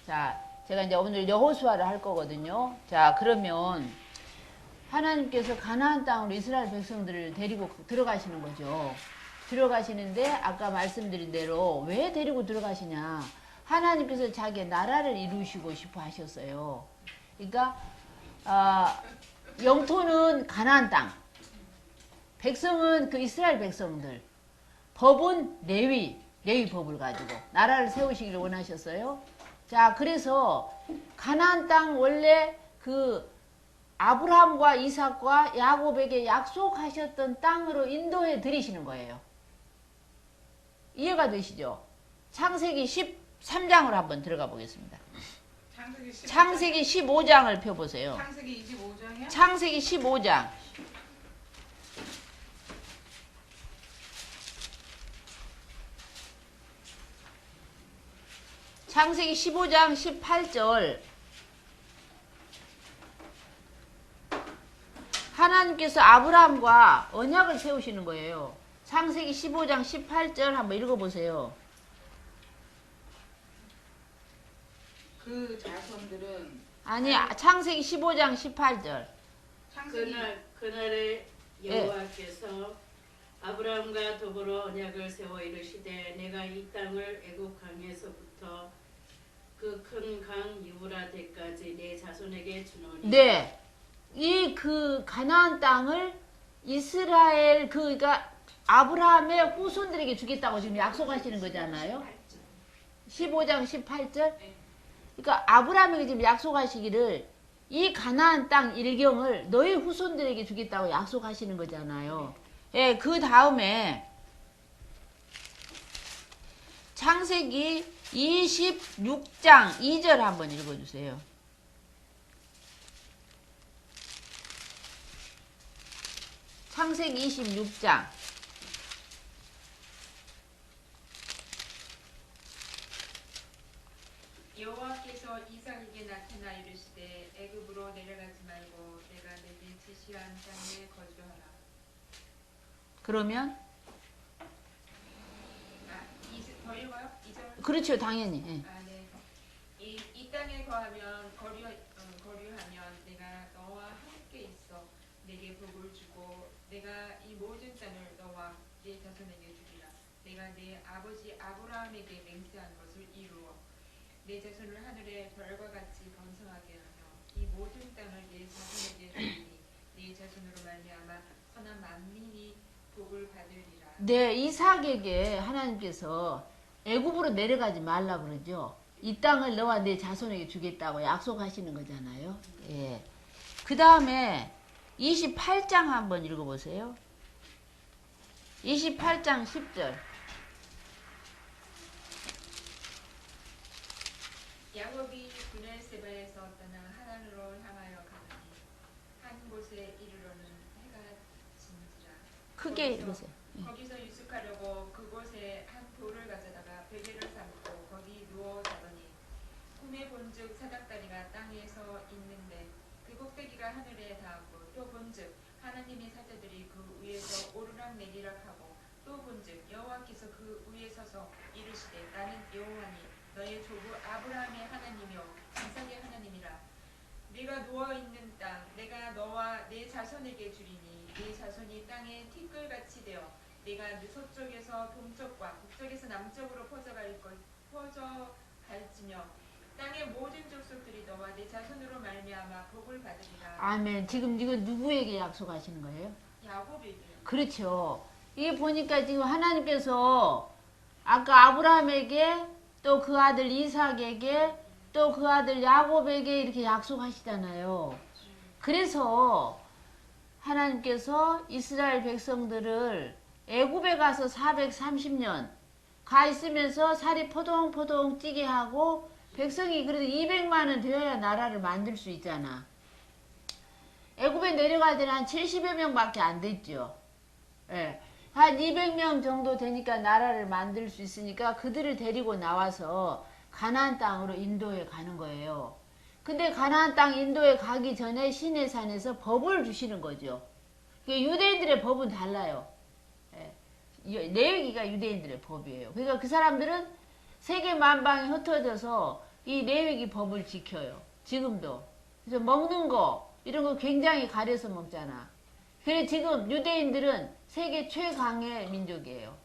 자, 제가 이제 오늘 여호수아를 할 거거든요. 자, 그러면 하나님께서 가나안 땅으로 이스라엘 백성들을 데리고 들어가시는 거죠. 들어가시는데 아까 말씀드린 대로 왜 데리고 들어가시냐? 하나님께서 자기의 나라를 이루시고 싶어 하셨어요. 그러니까 영토는 가나안 땅, 백성은 그 이스라엘 백성들, 법은 레위 법을 가지고 나라를 세우시기를 원하셨어요. 자, 그래서 가나안 땅 원래 그 아브라함과 이삭과 야곱에게 약속하셨던 땅으로 인도해 드리시는 거예요. 이해가 되시죠? 창세기 13장으로 한번 들어가 보겠습니다. 창세기 15장을 펴보세요. 창세기 25장이요? 창세기 15장. 창세기 15장 18절. 하나님께서 아브라함과 언약을 세우시는 거예요. 창세기 15장 18절 한번 읽어보세요. 그 자손들은 아니, 창세기 15장 18절. 그날에 여호와께서 아브라함과 더불어 언약을 세워 이르시되 내가 이 땅을 애굽 강에서부터 그 큰 강 유브라데까지 내 자손에게 주노니. 네. 이 그 가나안 땅을 이스라엘 그러니까 아브라함의 후손들에게 주겠다고 지금 약속하시는 거잖아요. 15장 18절. 그러니까 아브라함에게 지금 약속하시기를 이 가나안 땅 일경을 너희 후손들에게 주겠다고 약속하시는 거잖아요. 예, 그 다음에 창세기 26장 2절 한번 읽어주세요. 창세기 26장. 여호와께서 이삭에게 나타나 이르시되 애굽으로 내려가지 말고 내가 내게 지시한 땅에 거주하라. 그러면 더 읽어요? 2절. 그렇죠, 당연히. 예. 네. 이 땅에 거류하면 내가 너와 함께 있어 내게 복을 주고 내가 이 모든 땅을 너와 네 자손에게 주리라. 내가 내 아버지 아브라함에게 맹세한 것을 이루어 내 자손을 하늘의 별과 같이 번성하게 하며 이 모든 땅을 내 자손에게 주리니 네 자손으로 말미암아 선한 만민이 복을 받으리라. 네, 이삭에게 하나님께서 애굽으로 내려가지 말라 그러죠. 이 땅을 너와 내 자손에게 주겠다고 약속하시는 거잖아요. 예. 그 다음에 28장 한번 읽어보세요. 28장 10절. 야곱이 브엘세바에서 떠나 하란으로 향하여 가더니 한 곳에 이르러는 해가 진지라. 크게 읽으세요. 거기서 유숙하려고 그곳에 한 돌을 가져다가 베개를 삼고 거기 누워 자더니 꿈에 본즉 사닥다리가 땅에서 있는데 그 꼭대기가 하늘에 닿았고 또 본즉 하나님의 사자들이 그 위에서 오르락내리락 하고 또 본즉 여호와께서 그 위에 서서 이르시되 나는 여호와니 너의 조부 아브라함의 하나님이요 이삭의 하나님이라. 네가 누워있는 땅 내가 너와 내 자손에게 주리니 네 자손이 땅에 티끌같이 되어 네가 서쪽에서 동쪽과 북쪽에서 남쪽으로 퍼져갈지며 땅의 모든 족속들이 너와 내 자손으로 말미암아 복을 받으리라. 아멘. 지금 이거 누구에게 약속하시는 거예요? 야곱에게. 그렇죠. 이게 보니까 지금 하나님께서 아까 아브라함에게 또 그 아들 이삭에게 또 그 아들 야곱에게 이렇게 약속하시잖아요. 그래서 하나님께서 이스라엘 백성들을 애굽에 가서 430년 가 있으면서 살이 포동포동 찌게 하고 백성이 그래도 200만은 되어야 나라를 만들 수 있잖아. 애굽에 내려갈 때는 한 70여 명밖에 안 됐죠. 예. 한 200명 정도 되니까 나라를 만들 수 있으니까 그들을 데리고 나와서 가나안 땅으로 인도에 가는 거예요. 근데 가나안 땅 인도에 가기 전에 시내산에서 법을 주시는 거죠. 유대인들의 법은 달라요. 레위기가 유대인들의 법이에요. 그러니까 그 사람들은 세계 만방에 흩어져서 이 레위기 법을 지켜요. 지금도. 그래서 먹는 거 이런 거 굉장히 가려서 먹잖아. 그래 지금 유대인들은 세계 최강의 민족이에요.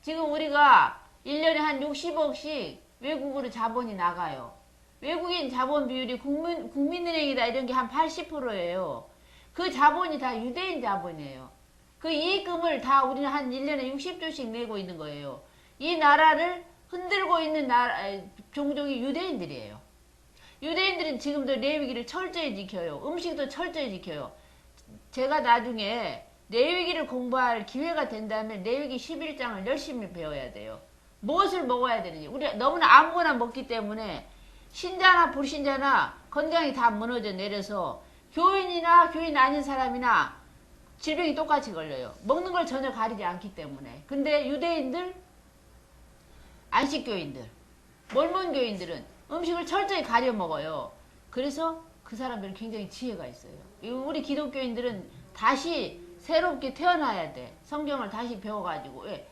지금 우리가 1년에 한 60억씩 외국으로 자본이 나가요. 외국인 자본 비율이 국민은행이다 이런 게 한 80%예요. 그 자본이 다 유대인 자본이에요. 그 이익금을 다 우리는 한 1년에 60조씩 내고 있는 거예요. 이 나라를 흔들고 있는 종족이 유대인들이에요. 유대인들은 지금도 레위기를 철저히 지켜요. 음식도 철저히 지켜요. 제가 나중에 레위기를 공부할 기회가 된다면 레위기 11장을 열심히 배워야 돼요. 무엇을 먹어야 되는지. 우리가 너무나 아무거나 먹기 때문에 신자나 불신자나 건강이 다 무너져 내려서 교인이나 교인 아닌 사람이나 질병이 똑같이 걸려요. 먹는 걸 전혀 가리지 않기 때문에. 근데 유대인들, 안식교인들, 몰몬교인들은 음식을 철저히 가려 먹어요. 그래서 그 사람들은 굉장히 지혜가 있어요. 우리 기독교인들은 다시 새롭게 태어나야 돼. 성경을 다시 배워가지고. 왜?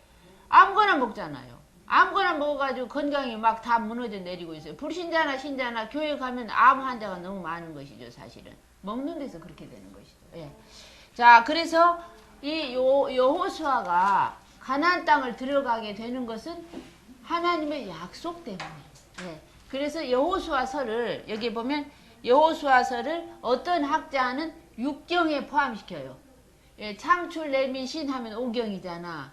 아무거나 먹잖아요. 아무거나 먹어가지고 건강이 막 다 무너져 내리고 있어요. 불신자나 신자나 교회 가면 암 환자가 너무 많은 것이죠, 사실은. 먹는 데서 그렇게 되는 것이죠. 예. 자, 그래서 이 여호수아가 가나안 땅을 들어가게 되는 것은 하나님의 약속 때문에. 예. 그래서 여호수아서를 여기 보면 여호수아서를 어떤 학자는 6경에 포함시켜요. 예, 창출 레미신 하면 5경이잖아.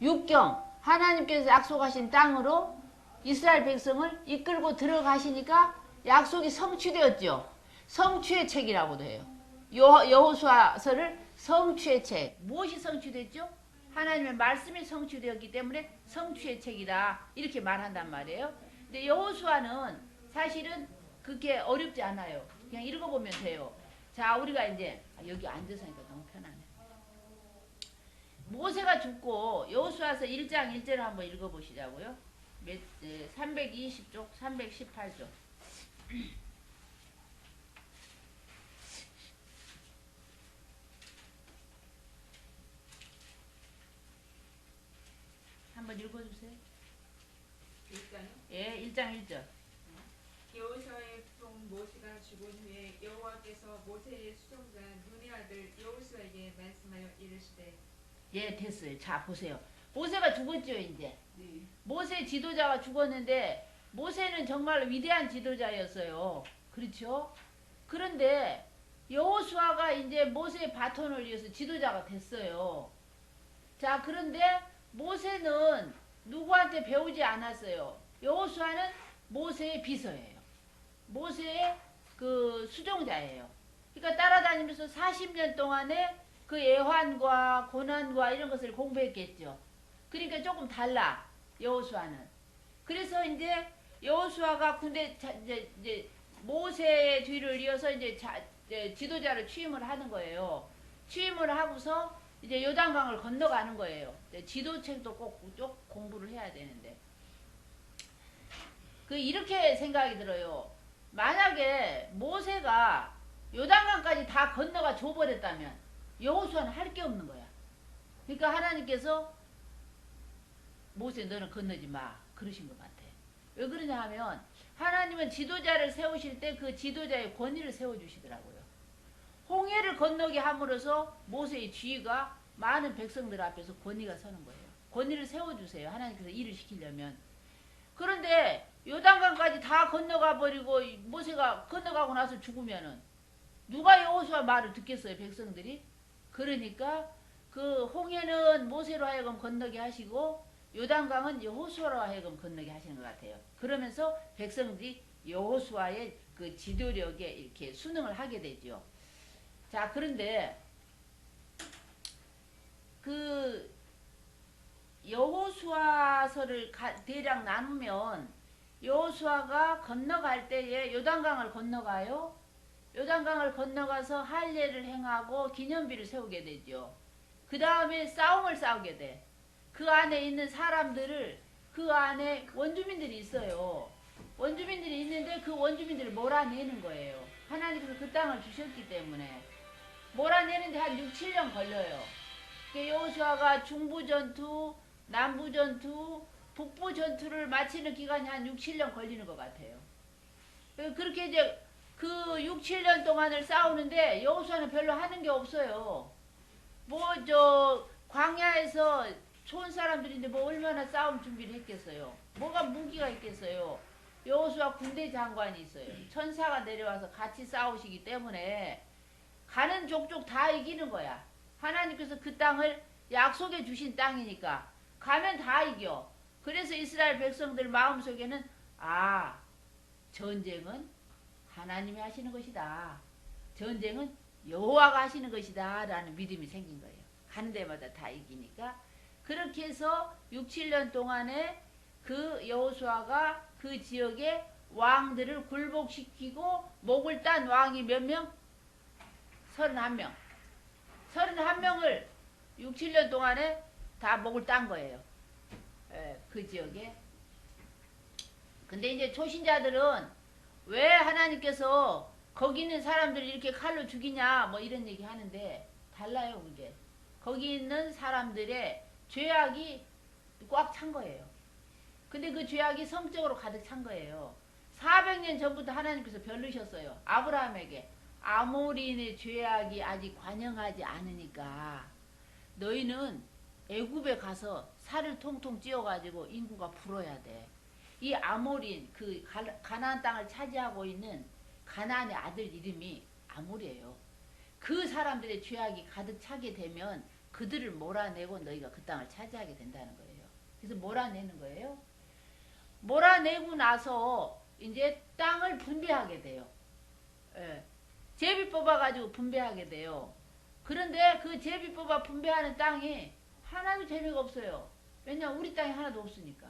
6경 하나님께서 약속하신 땅으로 이스라엘 백성을 이끌고 들어가시니까 약속이 성취되었죠. 성취의 책이라고도 해요. 여호수아서를 성취의 책. 무엇이 성취됐죠? 하나님의 말씀이 성취되었기 때문에 성취의 책이다. 이렇게 말한단 말이에요. 근데 여호수아는 사실은 그게 어렵지 않아요. 그냥 읽어보면 돼요. 자, 우리가 이제 여기 앉아서 하니까 너무 편하네. 모세가 죽고 여호수아서 1장 1절을 한번 읽어보시자고요. 320쪽, 318쪽. 한번 읽어주세요. 1장요? 예, 1장 1절. 여호수아의 종 모세가 죽은 후에 여호와께서 모세의 수종자 눈의 아들 여호수아에게 말씀하여 이르시되. 예, 됐어요. 자, 보세요. 모세가 죽었죠, 이제. 네. 모세 지도자가 죽었는데 모세는 정말 위대한 지도자였어요. 그렇죠? 그런데 여호수아가 이제 모세의 바톤을 이어서 지도자가 됐어요. 자, 그런데 모세는 누구한테 배우지 않았어요. 여호수아는 모세의 비서예요. 모세의 그 수종자예요. 그러니까 따라다니면서 40년 동안에 그 애환과 고난과 이런 것을 공부했겠죠. 그러니까 조금 달라, 여호수아는. 그래서 이제 여호수아가 군대 이제 모세의 뒤를 이어서 이제 지도자로 취임을 하는 거예요. 취임을 하고서 이제 요단강을 건너가는 거예요. 지도책도 꼭 공부를 해야 되는데. 이렇게 생각이 들어요. 만약에 모세가 요단강까지 다 건너가 줘버렸다면 여호수아는 할 게 없는 거야. 그러니까 하나님께서 모세 너는 건너지 마 그러신 것 같아. 왜 그러냐 하면 하나님은 지도자를 세우실 때 그 지도자의 권위를 세워주시더라고요. 홍해를 건너게 함으로써 모세의 지위가 많은 백성들 앞에서 권위가 서는 거예요. 권위를 세워주세요. 하나님께서 일을 시키려면. 그런데 요단강까지 다 건너가 버리고 모세가 건너가고 나서 죽으면은 누가 여호수아 말을 듣겠어요, 백성들이? 그러니까 그 홍해는 모세로 하여금 건너게 하시고 요단강은 여호수아로 하여금 건너게 하시는 것 같아요. 그러면서 백성들이 여호수아의 그 지도력에 이렇게 순응을 하게 되죠. 자, 그런데 그 여호수아서를 대략 나누면 여호수아가 건너갈 때에 요단강을 건너가요. 요단강을 건너가서 할례를 행하고 기념비를 세우게 되죠. 그 다음에 싸움을 싸우게 돼. 그 안에 있는 사람들을, 그 안에 원주민들이 있어요. 원주민들이 있는데 그 원주민들을 몰아내는 거예요. 하나님께서 그 땅을 주셨기 때문에. 몰아내는데 한 6, 7년 걸려요. 여호수아가 중부전투, 남부전투, 북부전투를 마치는 기간이 한 6, 7년 걸리는 것 같아요. 그렇게 이제 그 6, 7년 동안을 싸우는데 여호수아는 별로 하는 게 없어요. 뭐 저 광야에서 촌 사람들인데 뭐 얼마나 싸움 준비를 했겠어요. 뭐가 무기가 있겠어요. 여호수아 군대 장관이 있어요. 천사가 내려와서 같이 싸우시기 때문에 가는 족족 다 이기는 거야. 하나님께서 그 땅을 약속해 주신 땅이니까 가면 다 이겨. 그래서 이스라엘 백성들 마음속에는 아, 전쟁은 하나님이 하시는 것이다. 전쟁은 여호와가 하시는 것이다 라는 믿음이 생긴 거예요. 가는 데마다 다 이기니까. 그렇게 해서 6, 7년 동안에 그 여호수아가 그 지역의 왕들을 굴복시키고 목을 딴 왕이 몇 명? 31명. 31명을 6, 7년 동안에 다 목을 딴 거예요. 그 지역에. 근데 이제 초신자들은 왜 하나님께서 거기 있는 사람들을 이렇게 칼로 죽이냐 뭐 이런 얘기 하는데 달라요. 그게 거기 있는 사람들의 죄악이 꽉 찬 거예요. 근데 그 죄악이 성적으로 가득 찬 거예요. 400년 전부터 하나님께서 별르셨어요. 아브라함에게 아모리인의 죄악이 아직 관영하지 않으니까 너희는 애굽에 가서 살을 통통 찧어가지고 인구가 불어야 돼. 이 아모리인 그 가나안 땅을 차지하고 있는 가나안의 아들 이름이 아모리예요. 그 사람들의 죄악이 가득 차게 되면 그들을 몰아내고 너희가 그 땅을 차지하게 된다는 거예요. 그래서 몰아내는 거예요. 몰아내고 나서 이제 땅을 분배하게 돼요. 예. 제비 뽑아가지고 분배하게 돼요. 그런데 그 제비 뽑아 분배하는 땅이 하나도 재미가 없어요. 왜냐면 우리 땅이 하나도 없으니까.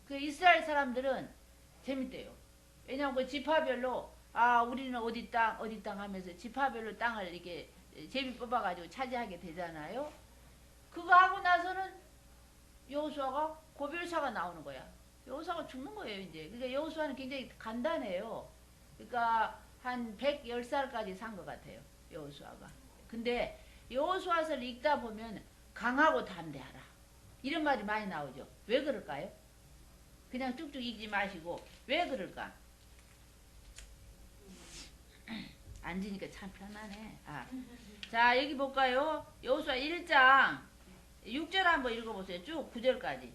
그 이스라엘 사람들은 재밌대요. 왜냐면 그 지파별로 아 우리는 어디 땅 하면서 지파별로 땅을 이렇게 제비 뽑아가지고 차지하게 되잖아요. 그거 하고 나서는 여호수아가 고별사가 나오는 거야. 여호수아가 죽는 거예요 이제. 그러니까 여호수아는 굉장히 간단해요. 그러니까 한 110살까지 산 것 같아요. 여호수아가. 근데 여호수아서를 읽다 보면 강하고 담대하라. 이런 말이 많이 나오죠. 왜 그럴까요? 그냥 쭉쭉 읽지 마시고 왜 그럴까? 앉으니까 참 편하네. 자 여기 볼까요? 여호수아 1장 6절 한번 읽어보세요. 쭉 9절까지.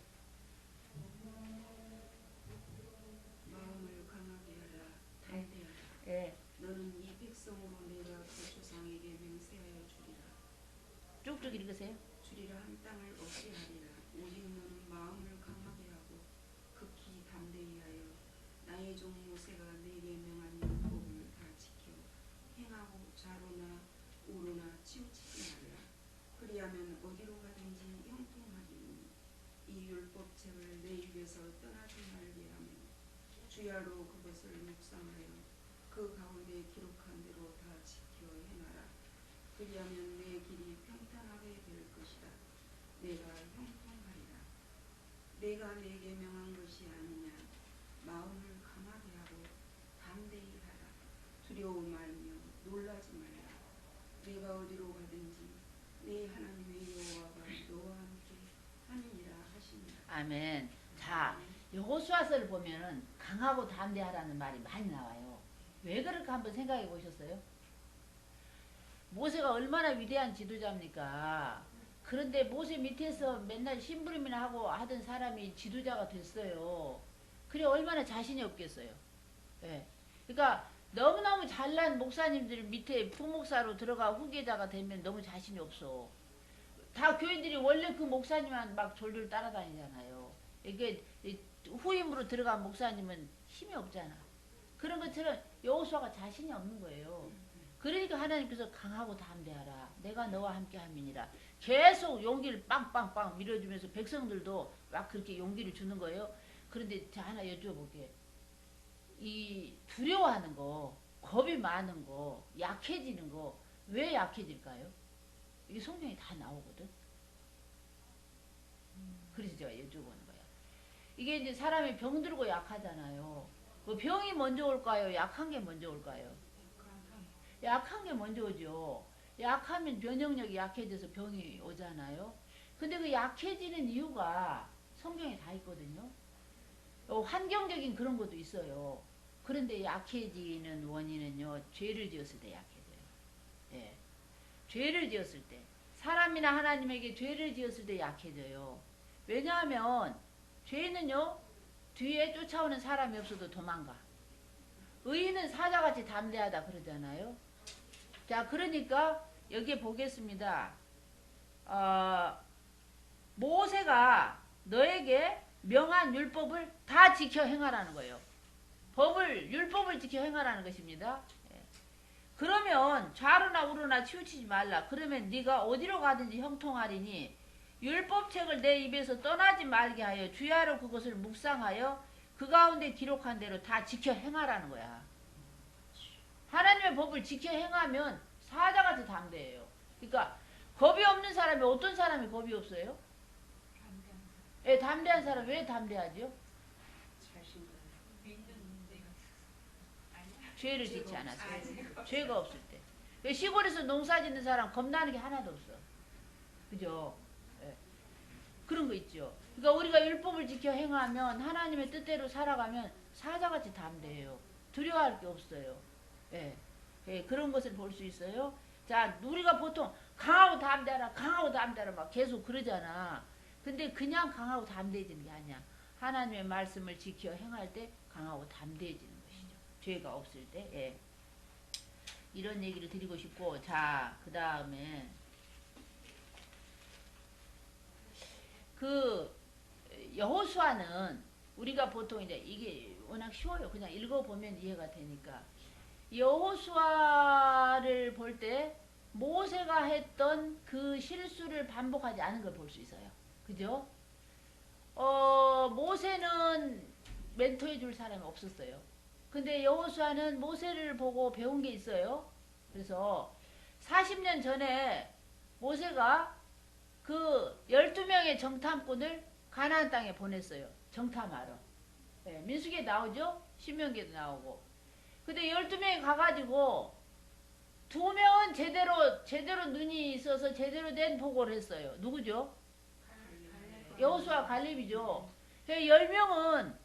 마음을 강하게 하라. 담대하라. 예, 너는 이 백성으로 내가 그 조상에게 맹세하여 쭉쭉 읽으세요. 주리라 한 땅을 얻게 하리라. 오직 너는 마음을 강하게 하고 극히 담대히 하여 나의 종 모세가 내게 명한 율법을 다 지켜 행하고 좌로나 우로나 치우치지 말라. 그리하면 어디로 가든지 형통하리니 이 율법책을 내 입에서 떠나지 말게 하며 주야로 그것을 묵상하여 그 가운데 기록한 대로 다 지켜 행하라. 그리하면 내 길이 평탄하게 될 것이다. 내가 형통하리라. 내가 내게 명한 것이 아니냐. 마음을 강하게 하고 담대히 하라. 두려워 말며 놀라지 말라. 내가 어디로 가든지 네 하나님의 여호와가 너와 함께 하느니라 하시니라. 아멘. 자 여호수아서를 보면은 강하고 담대하라는 말이 많이 나와요. 왜 그럴까 한번 생각해 보셨어요? 모세가 얼마나 위대한 지도자입니까? 그런데 모세 밑에서 맨날 심부름이나 하고 하던 사람이 지도자가 됐어요. 그래 얼마나 자신이 없겠어요. 예. 그러니까 너무너무 잘난 목사님들 밑에 부목사로 들어가 후계자가 되면 너무 자신이 없어. 다 교인들이 원래 그 목사님만 막 졸졸 따라다니잖아요. 이게 후임으로 들어간 목사님은 힘이 없잖아. 그런 것처럼 여호수아가 자신이 없는 거예요. 그러니까 하나님께서 강하고 담대하라. 내가 너와 함께 함이니라. 계속 용기를 빵빵빵 밀어주면서 백성들도 막 그렇게 용기를 주는 거예요. 그런데 저 하나 여쭤볼게. 이 두려워하는 거, 겁이 많은 거, 약해지는 거, 왜 약해질까요? 이게 성경에 다 나오거든. 그래서 제가 여쭤보는 거야. 이게 이제 사람이 병들고 약하잖아요. 그 병이 먼저 올까요? 약한 게 먼저 올까요? 약한 게 먼저 오죠. 약하면 면역력이 약해져서 병이 오잖아요. 근데 그 약해지는 이유가 성경에 다 있거든요. 환경적인 그런 것도 있어요. 그런데 약해지는 원인은요, 죄를 지었을 때 약해져요. 예. 죄를 지었을 때. 사람이나 하나님에게 죄를 지었을 때 약해져요. 왜냐하면, 죄는요, 뒤에 쫓아오는 사람이 없어도 도망가. 의인은 사자같이 담대하다 그러잖아요. 자, 그러니까, 여기에 보겠습니다. 모세가 너에게 명한 율법을 다 지켜 행하라는 거예요. 율법을 지켜 행하라는 것입니다. 예. 그러면 좌로나 우로나 치우치지 말라. 그러면 네가 어디로 가든지 형통하리니 율법책을 내 입에서 떠나지 말게 하여 주야로 그것을 묵상하여 그 가운데 기록한 대로 다 지켜 행하라는 거야. 하나님의 법을 지켜 행하면 사자같이 담대해요. 그러니까 겁이 없는 사람이 어떤 사람이 겁이 없어요? 예, 담대한 사람 왜 담대하죠? 죄를 짓지 않았어요. 죄가 없을 때. 시골에서 농사 짓는 사람 겁나는 게 하나도 없어. 그죠? 예. 그런 거 있죠. 그러니까 우리가 율법을 지켜 행하면 하나님의 뜻대로 살아가면 사자같이 담대해요. 두려워할 게 없어요. 예. 예, 그런 것을 볼 수 있어요. 자, 우리가 보통 강하고 담대하라 막 계속 그러잖아. 근데 그냥 강하고 담대해지는 게 아니야. 하나님의 말씀을 지켜 행할 때 강하고 담대해지는 것이죠. 죄가 없을 때. 예. 이런 얘기를 드리고 싶고, 자, 그 다음에 여호수아는 우리가 보통 이제 이게 워낙 쉬워요. 그냥 읽어보면 이해가 되니까. 여호수아를 볼 때 모세가 했던 그 실수를 반복하지 않은 걸 볼 수 있어요. 그죠? 모세는 멘토해 줄 사람이 없었어요. 근데 여호수아는 모세를 보고 배운 게 있어요. 그래서 40년 전에 모세가 그 12명의 정탐꾼을 가나안 땅에 보냈어요. 정탐하러. 네, 민수기에 나오죠? 신명기에도 나오고. 근데 12명이 가가지고 2명은 제대로 눈이 있어서 제대로 된 보고를 했어요. 누구죠? 여호수아 갈렙이죠. 10명은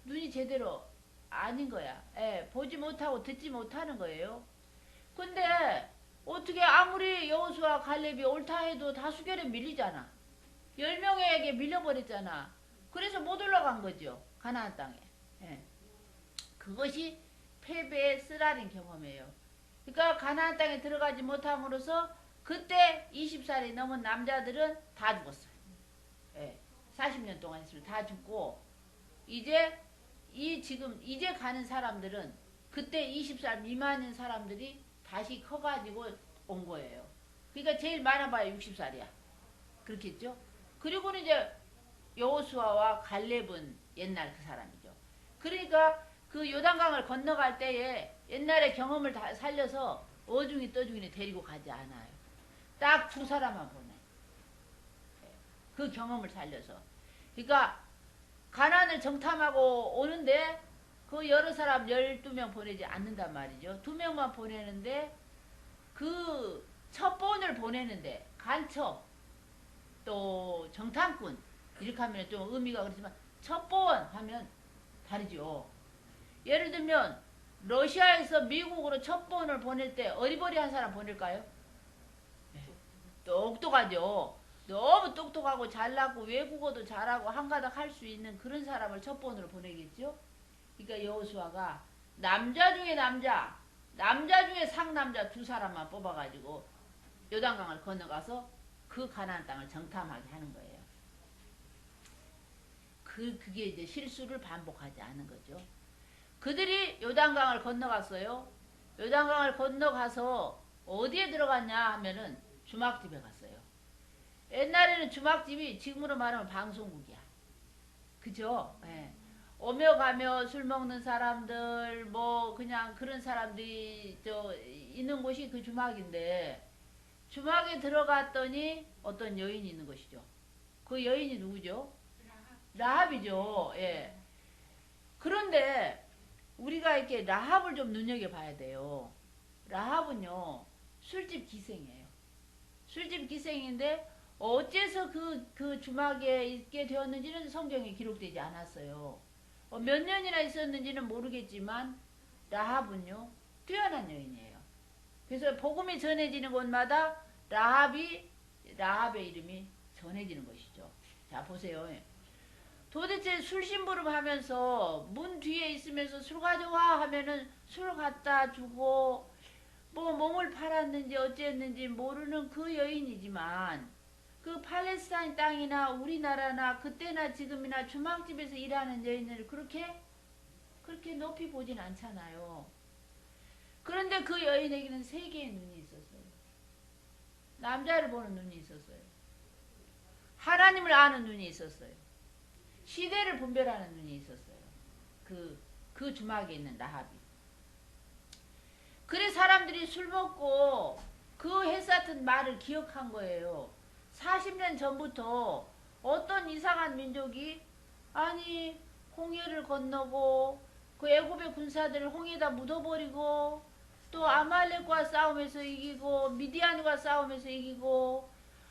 눈이 제대로 아닌 거야. 예, 보지 못하고 듣지 못하는 거예요. 근데 어떻게 아무리 여호수아 갈렙이 옳다 해도 다수결에 밀리잖아. 10명에게 밀려버렸잖아. 그래서 못 올라간 거죠. 가나안 땅에. 예. 그것이 패배의 쓰라린 경험이에요. 그러니까 가나안 땅에 들어가지 못함으로써 그때 20살이 넘은 남자들은 다 죽었어요. 예. 40년 동안 있으면 다 죽고 이제 이제 가는 사람들은 그때 20살 미만인 사람들이 다시 커가지고 온 거예요. 그러니까 제일 많아봐야 60살이야. 그렇겠죠? 그리고는 이제 여호수아와 갈렙은 옛날 그 사람이죠. 그러니까 그 요단강을 건너갈 때에 옛날의 경험을 다 살려서 어중이 떠중이 데리고 가지 않아요. 딱 2사람만 보내. 그 경험을 살려서. 그러니까 가나안을 정탐하고 오는데 그 여러 사람 12명 보내지 않는단 말이죠. 2명만 보내는데 그 첩보원을 보내는데 간첩 또 정탐꾼 이렇게 하면 좀 의미가 그렇지만 첩보원 하면 다르죠. 예를 들면 러시아에서 미국으로 첩보원을 보낼 때 어리버리한 사람 보낼까요? 네. 똑똑하죠. 너무 똑똑하고 잘나고 외국어도 잘하고 한가닥 할 수 있는 그런 사람을 첩보원으로 보내겠죠. 그러니까 여호수아가 남자 중에 상남자 2사람만 뽑아가지고 요단강을 건너가서 그 가나안 땅을 정탐하게 하는 거예요. 그게 이제 실수를 반복하지 않은 거죠. 그들이 요단강을 건너갔어요. 요단강을 건너가서 어디에 들어갔냐 하면은 주막집에 갔어요. 옛날에는 주막집이 지금으로 말하면 방송국이야. 그죠? 예. 오며 가며 술 먹는 사람들 뭐 그냥 그런 사람들이 있는 곳이 그 주막인데 주막에 들어갔더니 어떤 여인이 있는 것이죠. 그 여인이 누구죠? 라합이죠. 예. 그런데 우리가 이렇게 라합을 좀 눈여겨봐야 돼요. 라합은요 술집 기생이에요. 술집 기생인데 어째서 그 주막에 있게 되었는지는 성경에 기록되지 않았어요. 몇 년이나 있었는지는 모르겠지만 라합은요 뛰어난 여인이에요. 그래서 복음이 전해지는 곳마다 라합의 이름이 전해지는 것이죠. 자 보세요. 도대체 술 심부름하면서 문 뒤에 있으면서 술 가져와 하면은 술 갖다 주고 뭐 몸을 팔았는지 어찌했는지 모르는 그 여인이지만 그 팔레스타인 땅이나 우리나라나 그때나 지금이나 주막집에서 일하는 여인을 그렇게 높이 보진 않잖아요. 그런데 그 여인에게는 세 개의 눈이 있었어요. 남자를 보는 눈이 있었어요. 하나님을 아는 눈이 있었어요. 시대를 분별하는 눈이 있었어요. 그 주막에 있는 라합이. 그래 사람들이 술 먹고 그 햇사튼 말을 기억한 거예요. 40년 전부터 어떤 이상한 민족이 아니 홍해를 건너고 그 애굽의 군사들을 홍해에다 묻어버리고 또 아말렉과 싸움에서 이기고 미디안과 싸움에서 이기고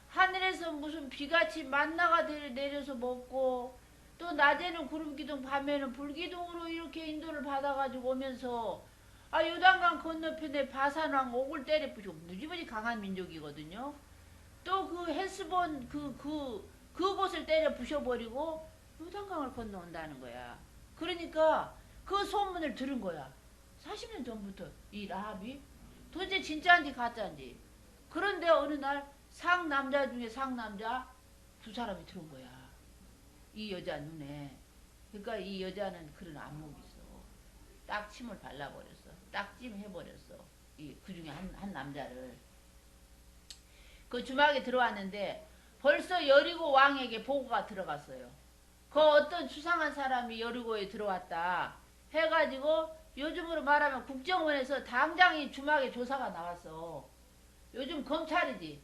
하늘에서 무슨 비같이 만나가 내려서 먹고 또 낮에는 구름기둥 밤에는 불기둥으로 이렇게 인도를 받아가지고 오면서 요단강 건너편에 바산왕 옥을 때려 부시고 무지무지 강한 민족이거든요. 또 그 헬스본 그곳을 때려 부셔버리고 요단강을 건너온다는 거야. 그러니까 그 소문을 들은 거야. 40년 전부터 이 라합이 도대체 진짜인지 가짜인지. 그런데 어느 날 상남자 중에 상남자 두 사람이 들어온 거야. 이 여자 눈에. 그러니까 이 여자는 그런 안목이 있어. 딱 침을 발라버렸어. 딱찜 해버렸어. 그 중에 한 남자를. 그 주막에 들어왔는데 벌써 여리고 왕에게 보고가 들어갔어요. 그 어떤 수상한 사람이 여리고에 들어왔다 해가지고 요즘으로 말하면 국정원에서 당장 이 주막에 조사가 나왔어. 요즘 검찰이지.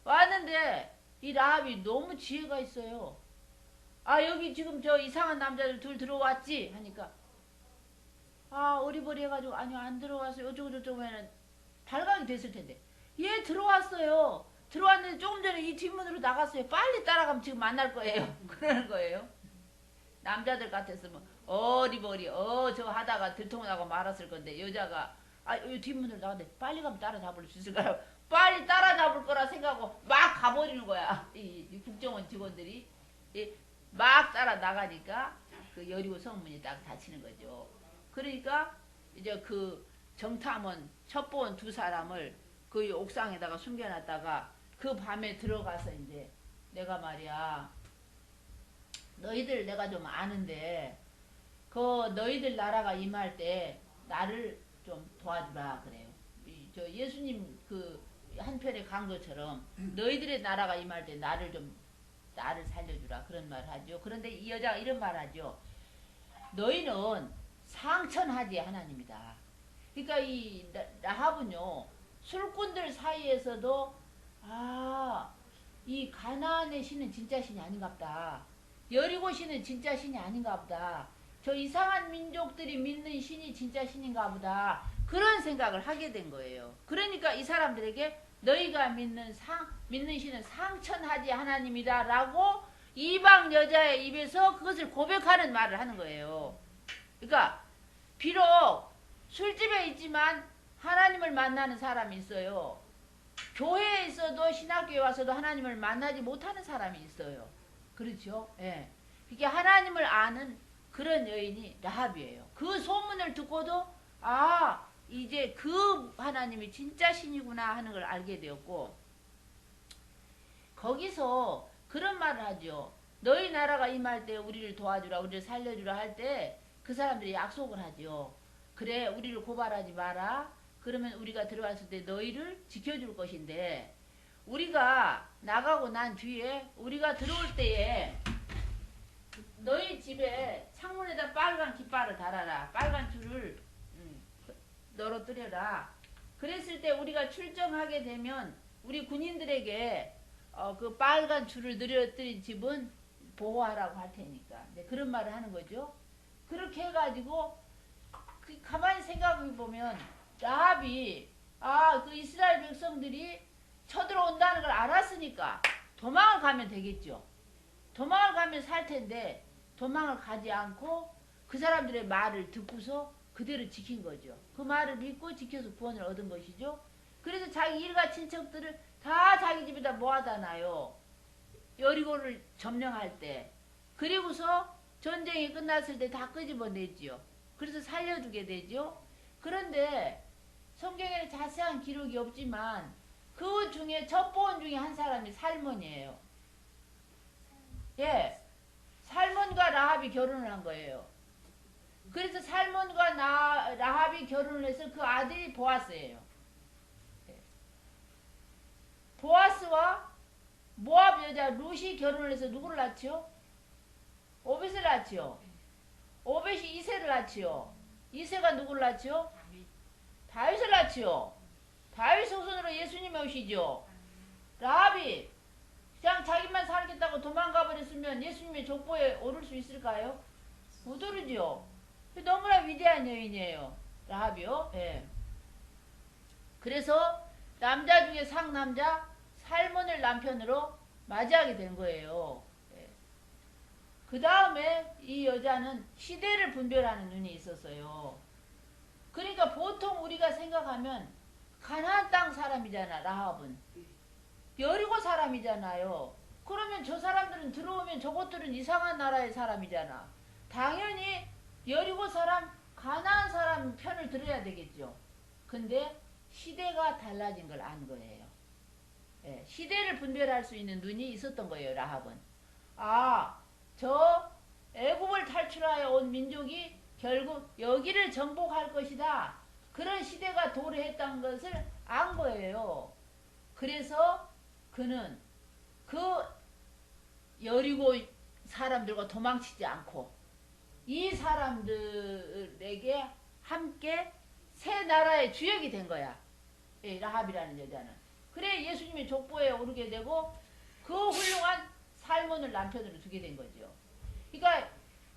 왔는데 이 라합이 너무 지혜가 있어요. 여기 지금 저 이상한 남자들 둘 들어왔지 하니까 어리버리 해가지고 아니요 안 들어왔어요. 어쩌고 저쩌고 하면 발각이 됐을 텐데 얘 들어왔어요. 들어왔는데 조금 전에 이 뒷문으로 나갔어요. 빨리 따라가면 지금 만날 거예요. 그러는 거예요. 남자들 같았으면 어리버리 저 하다가 들통나고 말았을 건데 여자가 이 뒷문으로 나갔는데 빨리 가면 따라잡을 수 있을까요? 빨리 따라잡을 거라 생각하고 막 가버리는 거야. 이 국정원 직원들이 막 따라 나가니까 그 여리고 성문이 딱 닫히는 거죠. 그러니까 이제 그 정탐원 첩보원 두 사람을 그 옥상에다가 숨겨놨다가 그 밤에 들어가서 이제 내가 말이야 너희들 내가 좀 아는데 그 너희들 나라가 임할 때 나를 좀 도와주라 그래요. 저 예수님 그 한편에 간 것처럼 너희들의 나라가 임할 때 나를 살려주라 그런 말 하죠. 그런데 이 여자가 이런 말 하죠. 너희는 상천하지 하나님이다. 그러니까 이 라합은요 술꾼들 사이에서도 이 가나안의 신은 진짜 신이 아닌가 보다. 여리고 신은 진짜 신이 아닌가 보다. 저 이상한 민족들이 믿는 신이 진짜 신인가 보다. 그런 생각을 하게 된 거예요. 그러니까 이 사람들에게 너희가 믿는 신은 상천하지 하나님이다 라고 이방 여자의 입에서 그것을 고백하는 말을 하는 거예요. 그러니까 비록 술집에 있지만 하나님을 만나는 사람이 있어요. 교회에 있어도 신학교에 와서도 하나님을 만나지 못하는 사람이 있어요. 그렇죠? 예. 이게 하나님을 아는 그런 여인이 라합이에요. 그 소문을 듣고도 이제 그 하나님이 진짜 신이구나 하는 걸 알게 되었고 거기서 그런 말을 하죠. 너희 나라가 임할 때 우리를 도와주라 우리를 살려주라 할 때 그 사람들이 약속을 하죠. 그래 우리를 고발하지 마라. 그러면 우리가 들어왔을 때 너희를 지켜줄 것인데 우리가 나가고 난 뒤에 우리가 들어올 때에 너희 집에 창문에다 빨간 깃발을 달아라. 빨간 줄을 널어뜨려라. 그랬을 때 우리가 출정하게 되면 우리 군인들에게 그 빨간 줄을 늘어뜨린 집은 보호하라고 할 테니까. 네, 그런 말을 하는 거죠. 그렇게 해가지고 가만히 생각해 보면 라합이 그 이스라엘 백성들이 쳐들어온다는 걸 알았으니까 도망을 가면 되겠죠. 도망을 가면 살 텐데 도망을 가지 않고 그 사람들의 말을 듣고서 그대로 지킨 거죠. 그 말을 믿고 지켜서 구원을 얻은 것이죠. 그래서 자기 일가 친척들을 다 자기 집에다 모아다 놔요. 여리고를 점령할 때. 그리고서 전쟁이 끝났을 때 다 끄집어내지요. 그래서 살려두게 되죠. 그런데 성경에는 자세한 기록이 없지만 그 중에 첩보원 중에 한 사람이 살몬이에요. 예, 살몬과 라합이 결혼을 한 거예요. 그래서 살몬과 라합이 결혼을 해서 그 아들이 보아스예요. 예. 보아스와 모압 여자 룻이 결혼을 해서 누구를 낳지요? 오벳을 낳지요. 오벳이 이새를 낳지요. 이새가 누구를 낳지요? 다윗을 낳지요. 다윗 후손으로 예수님이 오시죠. 라합이 그냥 자기만 살겠다고 도망가 버렸으면 예수님의 족보에 오를 수 있을까요? 못 오르죠. 너무나 위대한 여인이에요. 라합이요. 예. 그래서 남자 중에 상남자 살몬을 남편으로 맞이하게 된 거예요. 예. 그 다음에 이 여자는 시대를 분별하는 눈이 있었어요. 그러니까 보통 우리가 생각하면 가나안 땅 사람이잖아. 라합은 여리고 사람이잖아요. 그러면 저 사람들은 들어오면 저것들은 이상한 나라의 사람이잖아. 당연히 여리고 사람, 가나안 사람 편을 들어야 되겠죠. 근데 시대가 달라진 걸 안 거예요. 예, 시대를 분별할 수 있는 눈이 있었던 거예요. 라합은. 아, 저 애국을 탈출하여 온 민족이 결국 여기를 정복할 것이다. 그런 시대가 도래했다는 것을 안 거예요. 그래서 그는 그 여리고 사람들과 도망치지 않고 이 사람들에게 함께 새 나라의 주역이 된 거야. 이 라합이라는 여자는. 그래 예수님의 족보에 오르게 되고 그 훌륭한 살몬을 남편으로 두게 된 거죠. 그러니까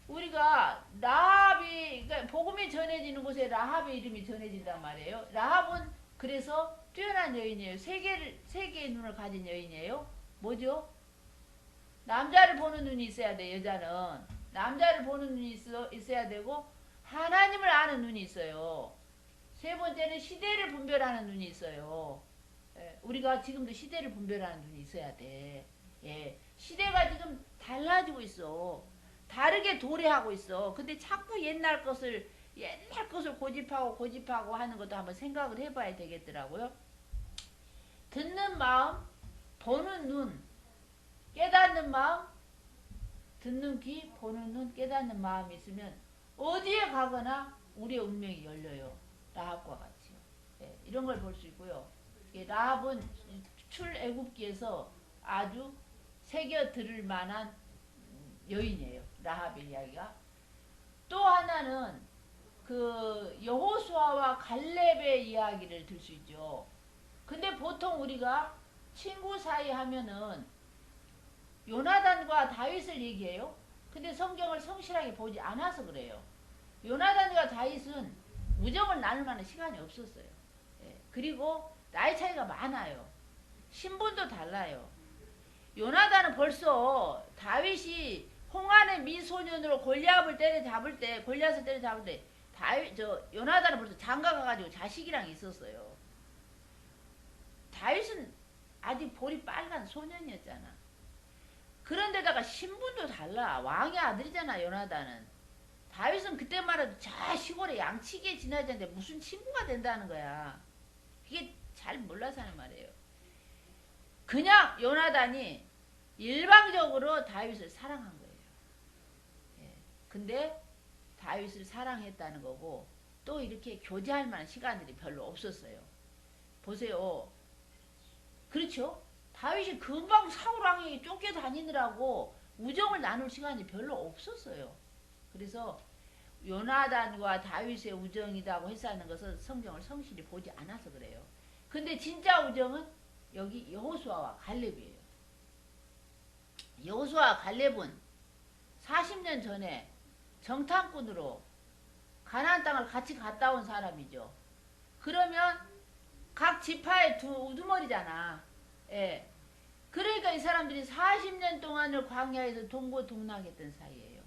우리가 라합이, 그러니까 복음이 전해지는 곳에 라합의 이름이 전해진단 말이에요. 라합은 그래서 뛰어난 여인이에요. 세계의 눈을 가진 여인이에요. 뭐죠? 남자를 보는 눈이 있어야 돼. 여자는 남자를 보는 눈이 있어야 되고 하나님을 아는 눈이 있어요. 세 번째는 시대를 분별하는 눈이 있어요. 예, 우리가 지금도 시대를 분별하는 눈이 있어야 돼. 예, 시대가 지금 달라지고 있어. 다르게 도래하고 있어. 근데 자꾸 옛날 것을 고집하고 하는 것도 한번 생각을 해봐야 되겠더라고요. 듣는 마음, 보는 눈, 깨닫는 마음, 듣는 귀, 보는 눈, 깨닫는 마음이 있으면 어디에 가거나 우리의 운명이 열려요. 라합과 같이요. 예, 이런 걸 볼 수 있고요. 라합은 출애굽기에서 아주 새겨 들을 만한 여인이에요. 라합의 이야기가. 또 하나는 그 여호수아와 갈렙의 이야기를 들 수 있죠. 근데 보통 우리가 친구 사이 하면은 요나단과 다윗을 얘기해요. 근데 성경을 성실하게 보지 않아서 그래요. 요나단과 다윗은 우정을 나눌 만한 시간이 없었어요. 예. 그리고 나이 차이가 많아요. 신분도 달라요. 요나단은 벌써 다윗이 홍안의 미소년으로 골리앗을 때려잡을 때 요나단은 벌써 장가 가가지고 자식이랑 있었어요. 다윗은 아직 볼이 빨간 소년이었잖아. 그런데다가 신분도 달라. 왕의 아들이잖아. 요나단은. 다윗은 그때만 해도 저 시골에 양치기에 지나자는데 무슨 친구가 된다는 거야. 그게 잘 몰라서 하는 말이에요. 그냥 요나단이 일방적으로 다윗을 사랑한 거예요. 예. 근데 다윗을 사랑했다는 거고 또 이렇게 교제할 만한 시간들이 별로 없었어요. 보세요. 그렇죠? 다윗이 금방 사울 왕에게 쫓겨다니느라고 우정을 나눌 시간이 별로 없었어요. 그래서 요나단과 다윗의 우정이라고 해서하는 것은 성경을 성실히 보지 않아서 그래요. 근데 진짜 우정은 여기 여호수아와 갈렙이에요. 여호수아와 갈렙은 40년 전에 정탐꾼으로 가나안 땅을 같이 갔다 온 사람이죠. 그러면 각 지파의 두 우두머리잖아. 예. 그러니까 이 사람들이 40년 동안을 광야에서 동고동락했던 사이예요.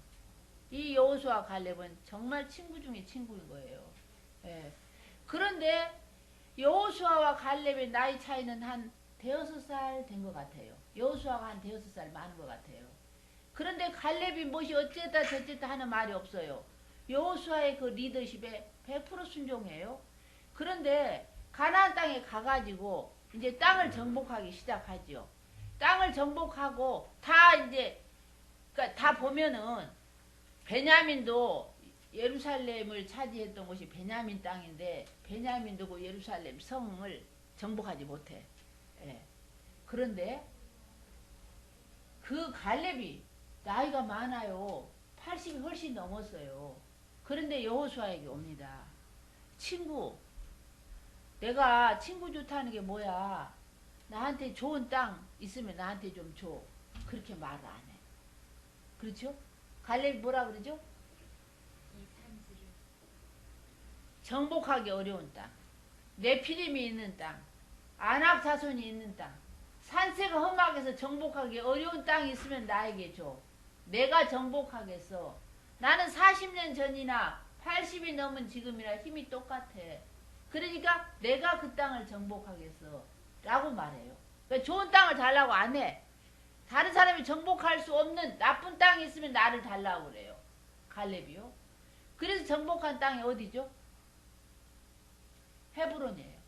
이 여호수아 갈렙은 정말 친구 중에 친구인 거예요. 예. 그런데 여호수아와 갈렙의 나이 차이는 한 대여섯 살 된 것 같아요. 여호수아가 한 대여섯 살 많은 것 같아요. 그런데 갈렙이 무엇이 어쨌다 저쨌다 하는 말이 없어요. 여호수아의 그 리더십에 100% 순종해요. 그런데 가나안 땅에 가가지고 이제 땅을 정복하기 시작하죠. 땅을 정복하고 다 이제 그러니까 다 보면은 베냐민도 예루살렘을 차지했던 곳이 베냐민 땅인데 베냐민도 그 예루살렘 성을 정복하지 못해. 예. 그런데 그 갈렙이 나이가 많아요. 80이 훨씬 넘었어요. 그런데 여호수아에게 옵니다. 친구, 내가 친구 좋다는 게 뭐야? 나한테 좋은 땅 있으면 나한테 좀 줘. 그렇게 말을 안 해. 그렇죠? 갈렙이 뭐라 그러죠? 이 산지를 정복하기 어려운 땅, 네피림이 있는 땅, 아낙 자손이 있는 땅, 산세가 험악해서 정복하기 어려운 땅이 있으면 나에게 줘. 내가 정복하겠어. 나는 40년 전이나 80이 넘은 지금이나 힘이 똑같아. 그러니까 내가 그 땅을 정복하겠어. 라고 말해요. 그러니까 좋은 땅을 달라고 안 해. 다른 사람이 정복할 수 없는 나쁜 땅이 있으면 나를 달라고 그래요. 갈렙이요. 그래서 정복한 땅이 어디죠? 헤브론이에요.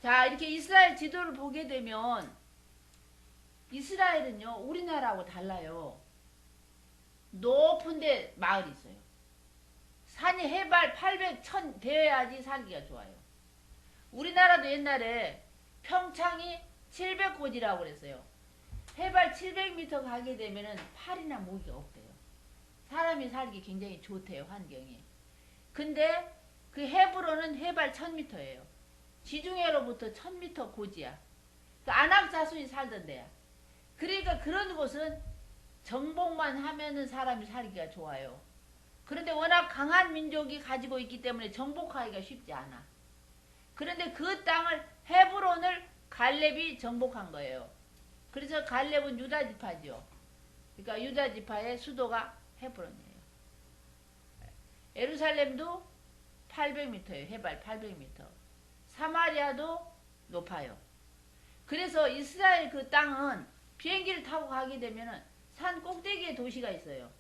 자, 이렇게 이스라엘 지도를 보게 되면 이스라엘은요, 우리나라하고 달라요. 높은 데 마을이 있어요. 산이 해발 800, 1000 되어야지 살기가 좋아요. 우리나라도 옛날에 평창이 700고지라고 그랬어요. 해발 700m 가게 되면은 팔이나 목이 없대요. 사람이 살기 굉장히 좋대요, 환경이. 근데 그 헤브론은 해발 1000m예요. 지중해로부터 1000m 고지야. 그 아낙 자손이 살던 데야. 그러니까 그런 곳은 정복만 하면은 사람이 살기가 좋아요. 그런데 워낙 강한 민족이 가지고 있기 때문에 정복하기가 쉽지 않아. 그런데 그 땅을 헤브론을 갈렙이 정복한 거예요. 그래서 갈렙은 유다 지파죠. 그러니까 유다 지파의 수도가 헤브론이에요. 예루살렘도 800m예요. 해발 800m. 사마리아도 높아요. 그래서 이스라엘 그 땅은 비행기를 타고 가게 되면은 산 꼭대기에 도시가 있어요.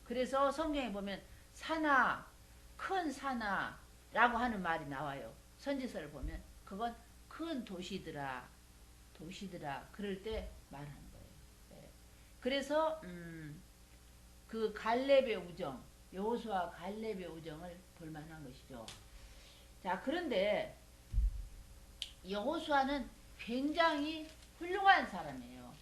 그래서 성경에 보면 산하, 큰 산하 라고 하는 말이 나와요. 선지서를 보면 그건 큰 도시들아, 도시들아 그럴 때 말하는 거예요. 네. 그래서 그 갈렙의 우정, 여호수아 갈렙의 우정을 볼만한 것이죠. 자, 그런데 여호수아는 굉장히 훌륭한 사람이에요.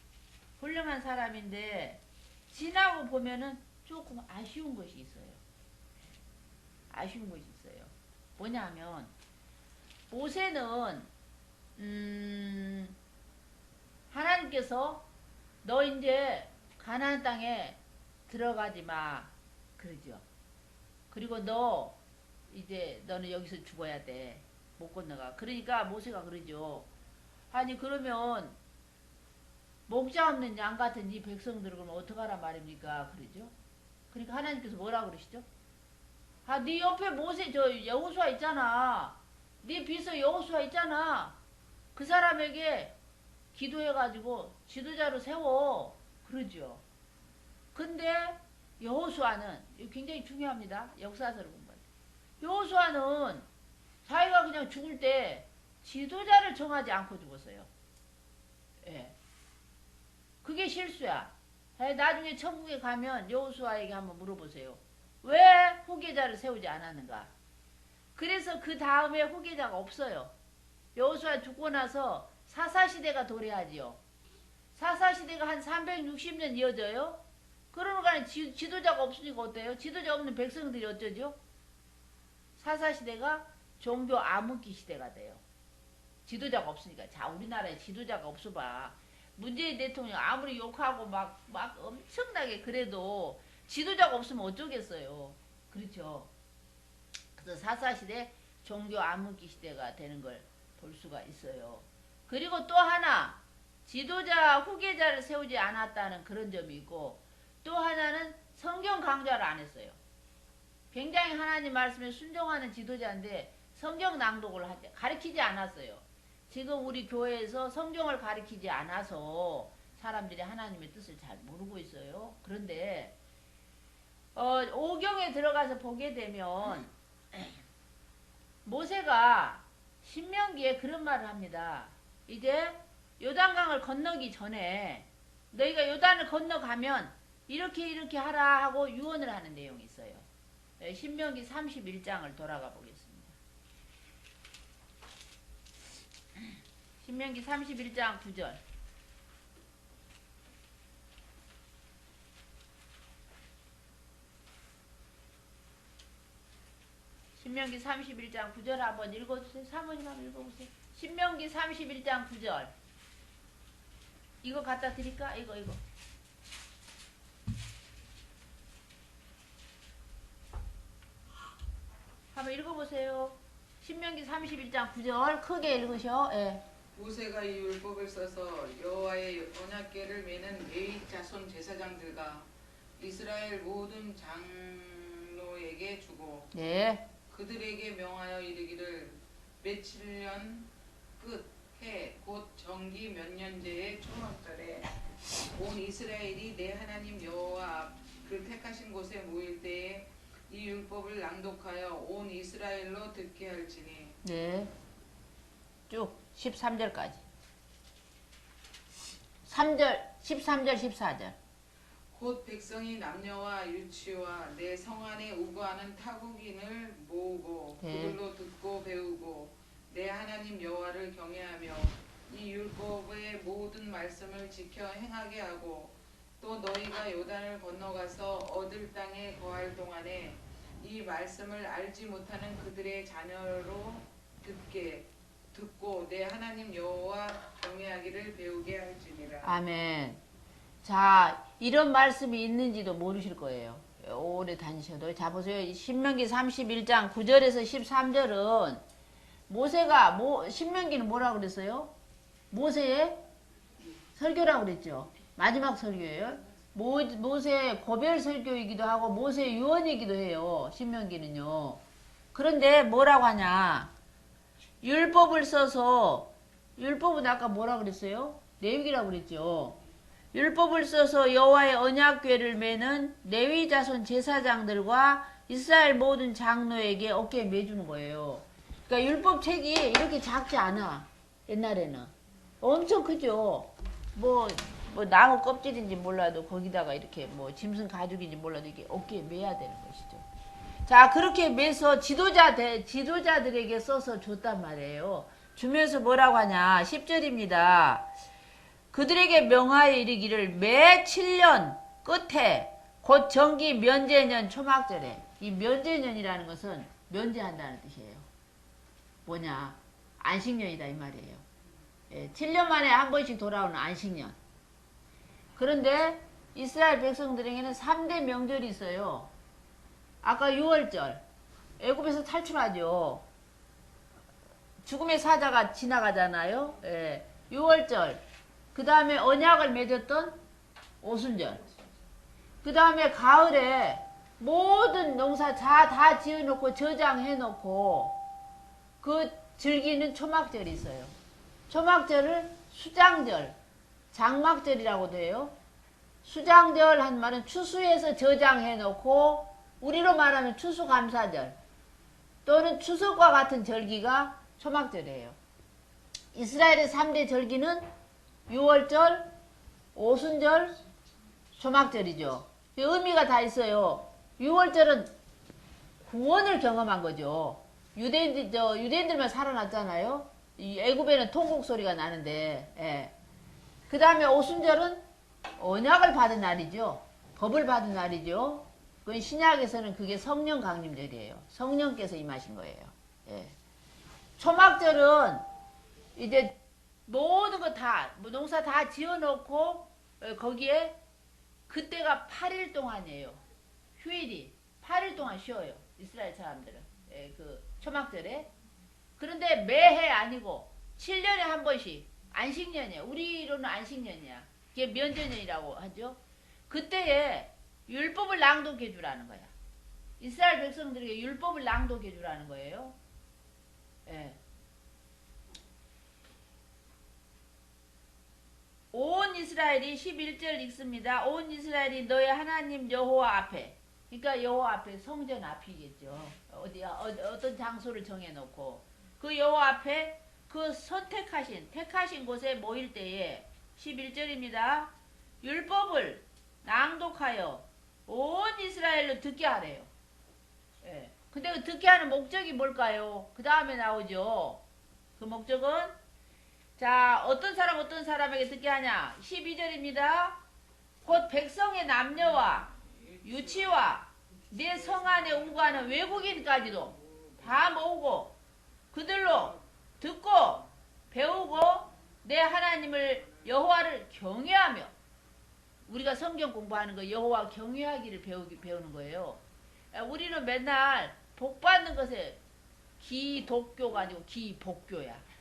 훌륭한 사람인데 지나고 보면은 조금 아쉬운 것이 있어요. 아쉬운 것이 있어요. 뭐냐면 모세는 하나님께서 너 이제 가나안 땅에 들어가지 마 그러죠. 그리고 너 이제 너는 여기서 죽어야 돼. 못 건너가. 그러니까 모세가 그러죠. 아니 그러면 목자 없는 양 같은 이 백성들을 그러면 어떡하란 말입니까? 그러죠. 그러니까 하나님께서 뭐라 그러시죠? 아, 네 옆에 모세 저 여호수아 있잖아. 네 비서 여호수아 있잖아. 그 사람에게 기도해가지고 지도자로 세워. 그러죠. 근데 여호수아는 굉장히 중요합니다. 역사서를 보면 여호수아는 자기가 그냥 죽을 때 지도자를 정하지 않고 죽었어요. 예. 그게 실수야. 나중에 천국에 가면 여호수아에게 한번 물어보세요. 왜 후계자를 세우지 않았는가? 그래서 그 다음에 후계자가 없어요. 여호수아 죽고 나서 사사시대가 도래하지요. 사사시대가 한 360년 이어져요. 그러니까 지도자가 없으니까 어때요? 지도자 없는 백성들이 어쩌죠? 사사시대가 종교 암흑기 시대가 돼요. 지도자가 없으니까. 자, 우리나라에 지도자가 없어봐. 문재인 대통령 아무리 욕하고 막 엄청나게 그래도 지도자가 없으면 어쩌겠어요. 그렇죠. 그래서 사사시대 종교 암흑기 시대가 되는 걸 볼 수가 있어요. 그리고 또 하나 지도자 후계자를 세우지 않았다는 그런 점이 있고 또 하나는 성경 강좌를 안 했어요. 굉장히 하나님 말씀에 순종하는 지도자인데 성경 낭독을 가르치지 않았어요. 지금 우리 교회에서 성경을 가르치지 않아서 사람들이 하나님의 뜻을 잘 모르고 있어요. 그런데 오경에 들어가서 보게 되면 모세가 신명기에 그런 말을 합니다. 이제 요단강을 건너기 전에 너희가 요단을 건너가면 이렇게 하라 하고 유언을 하는 내용이 있어요. 신명기 31장을 돌아가 보겠습니다. 신명기 31장 9절. 신명기 31장 9절 한번 읽어주세요. 사모님 한번 읽어보세요. 신명기 31장 9절. 이거 갖다 드릴까? 이거. 한번 읽어보세요. 신명기 31장 9절 크게 읽으셔. 예. 모세가 이 율법을 써서 여호와의 언약궤를 매는 레위 자손 제사장들과 이스라엘 모든 장로에게 주고 네. 그들에게 명하여 이르기를 며칠 년 끝 해 곧 정기 몇 년째의 초막절에 온 이스라엘이 내 하나님 여호와 앞 그 택하신 곳에 모일 때에 이 율법을 낭독하여 온 이스라엘로 듣게 할지니. 네. 쭉 13절까지. 3절, 13절, 14절. 곧 백성이 남녀와 유치와 내 성 안에 우거하는 타국인을 모으고 네. 그들로 듣고 배우고 내 하나님 여호와를 경외하며 이 율법의 모든 말씀을 지켜 행하게 하고 또 너희가 요단을 건너가서 얻을 땅에 거할 동안에 이 말씀을 알지 못하는 그들의 자녀로 듣고 내 하나님 여호와 경외하기를 배우게 할지니라. 아멘. 자, 이런 말씀이 있는지도 모르실 거예요. 오래 다니셔도. 자, 보세요. 신명기 31장 9절에서 13절은 모세가, 신명기는 뭐라고 그랬어요? 모세의 설교라고 그랬죠. 마지막 설교예요. 모세의 고별 설교이기도 하고 모세의 유언이기도 해요. 신명기는요. 그런데 뭐라고 하냐. 율법을 써서, 율법은 아까 뭐라고 그랬어요? 레위기라고 그랬죠. 율법을 써서 여호와의 언약궤를 매는 레위 자손 제사장들과 이스라엘 모든 장로에게 어깨에 매주는 거예요. 그러니까 율법책이 이렇게 작지 않아. 옛날에는 엄청 크죠. 뭐 나무 껍질인지 몰라도 거기다가 이렇게 뭐 짐승 가죽인지 몰라도 이게 어깨에 매야 되는 것이죠. 자, 그렇게 매서 지도자들에게 써서 줬단 말이에요. 주면서 뭐라고 하냐. 10절입니다. 그들에게 명하여 이르기를 매 7년 끝에 곧 정기 면제년 초막절에. 이 면제년이라는 것은 면제한다는 뜻이에요. 뭐냐. 안식년이다 이 말이에요. 7년 만에 한 번씩 돌아오는 안식년. 그런데 이스라엘 백성들에게는 3대 명절이 있어요. 아까 6월절. 애굽에서 탈출하죠. 죽음의 사자가 지나가잖아요. 6월절. 그 다음에 언약을 맺었던 오순절. 그 다음에 가을에 모든 농사 다 지어놓고 저장해놓고 그 즐기는 초막절이 있어요. 초막절을 수장절, 장막절이라고도 해요. 수장절 한 말은 추수해서 저장해놓고 우리로 말하면 추수감사절 또는 추석과 같은 절기가 초막절이에요. 이스라엘의 3대 절기는 6월절, 오순절, 초막절이죠. 의미가 다 있어요. 6월절은 구원을 경험한 거죠. 유대인들만 살아났잖아요. 이 애굽에는 통곡 소리가 나는데, 그 다음에 오순절은 언약을 받은 날이죠. 법을 받은 날이죠. 그 신약에서는 그게 성령 강림절이에요. 성령께서 임하신 거예요. 초막절은 이제 모든 거 다, 농사 다 지어놓고 거기에 그때가 8일 동안이에요. 휴일이 8일 동안 쉬어요. 이스라엘 사람들은 그 초막절에. 그런데 매해 아니고 7년에 한 번씩 안식년이에요. 우리로는 안식년이야. 이게 면제년이라고 하죠. 그때에 율법을 낭독해 주라는 거야. 이스라엘 백성들에게 율법을 낭독해 주라는 거예요. 예. 온 이스라엘이 11절 읽습니다. 온 이스라엘이 너의 하나님 여호와 앞에, 그러니까 여호와 앞에 성전 앞이겠죠. 어떤 장소를 정해놓고 그 여호와 앞에 그 택하신 곳에 모일 때에 11절입니다. 율법을 낭독하여 온 이스라엘로 듣게 하래요. 예. 근데 그 듣게 하는 목적이 뭘까요? 그 다음에 나오죠. 그 목적은 자, 어떤 사람에게 듣게 하냐? 12절입니다. 곧 백성의 남녀와 유치와 내 성 안에 우거하는 외국인까지도 다 모으고 그들로 듣고 배우고 내 하나님을 여호와를 경외하며, 우리가 성경 공부하는 거 여호와 경외하기를 배우는 거예요. 우리는 맨날 복 받는 것에 기독교가 아니고 기복교야.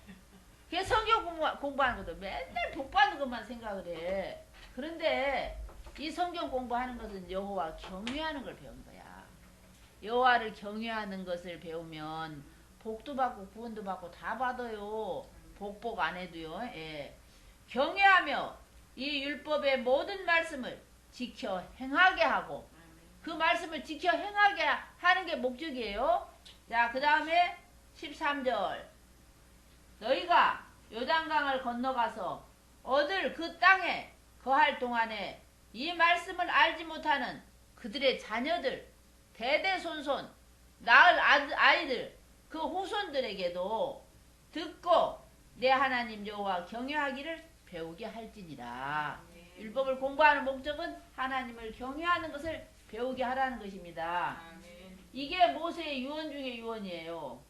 그래서 성경 공부하는 것도 맨날 복 받는 것만 생각을 해. 그런데 이 성경 공부하는 것은 여호와 경외하는 걸 배우는 거야. 여호와를 경외하는 것을 배우면 복도 받고 구원도 받고 다 받아요. 복복 안 해도요. 예. 경외하며 이 율법의 모든 말씀을 지켜 행하게 하고, 그 말씀을 지켜 행하게 하는 게 목적이에요. 자, 그 다음에 13절. 너희가 요단강을 건너가서 얻을 그 땅에 거할 동안에 이 말씀을 알지 못하는 그들의 자녀들, 대대손손, 낳을 아이들, 그 후손들에게도 듣고 내 하나님 여호와 경외하기를 배우게 할지니라. 율법을 공부하는 목적은 하나님을 경외하는 것을 배우게 하라는 것입니다. 이게 모세의 유언 중에 유언이에요.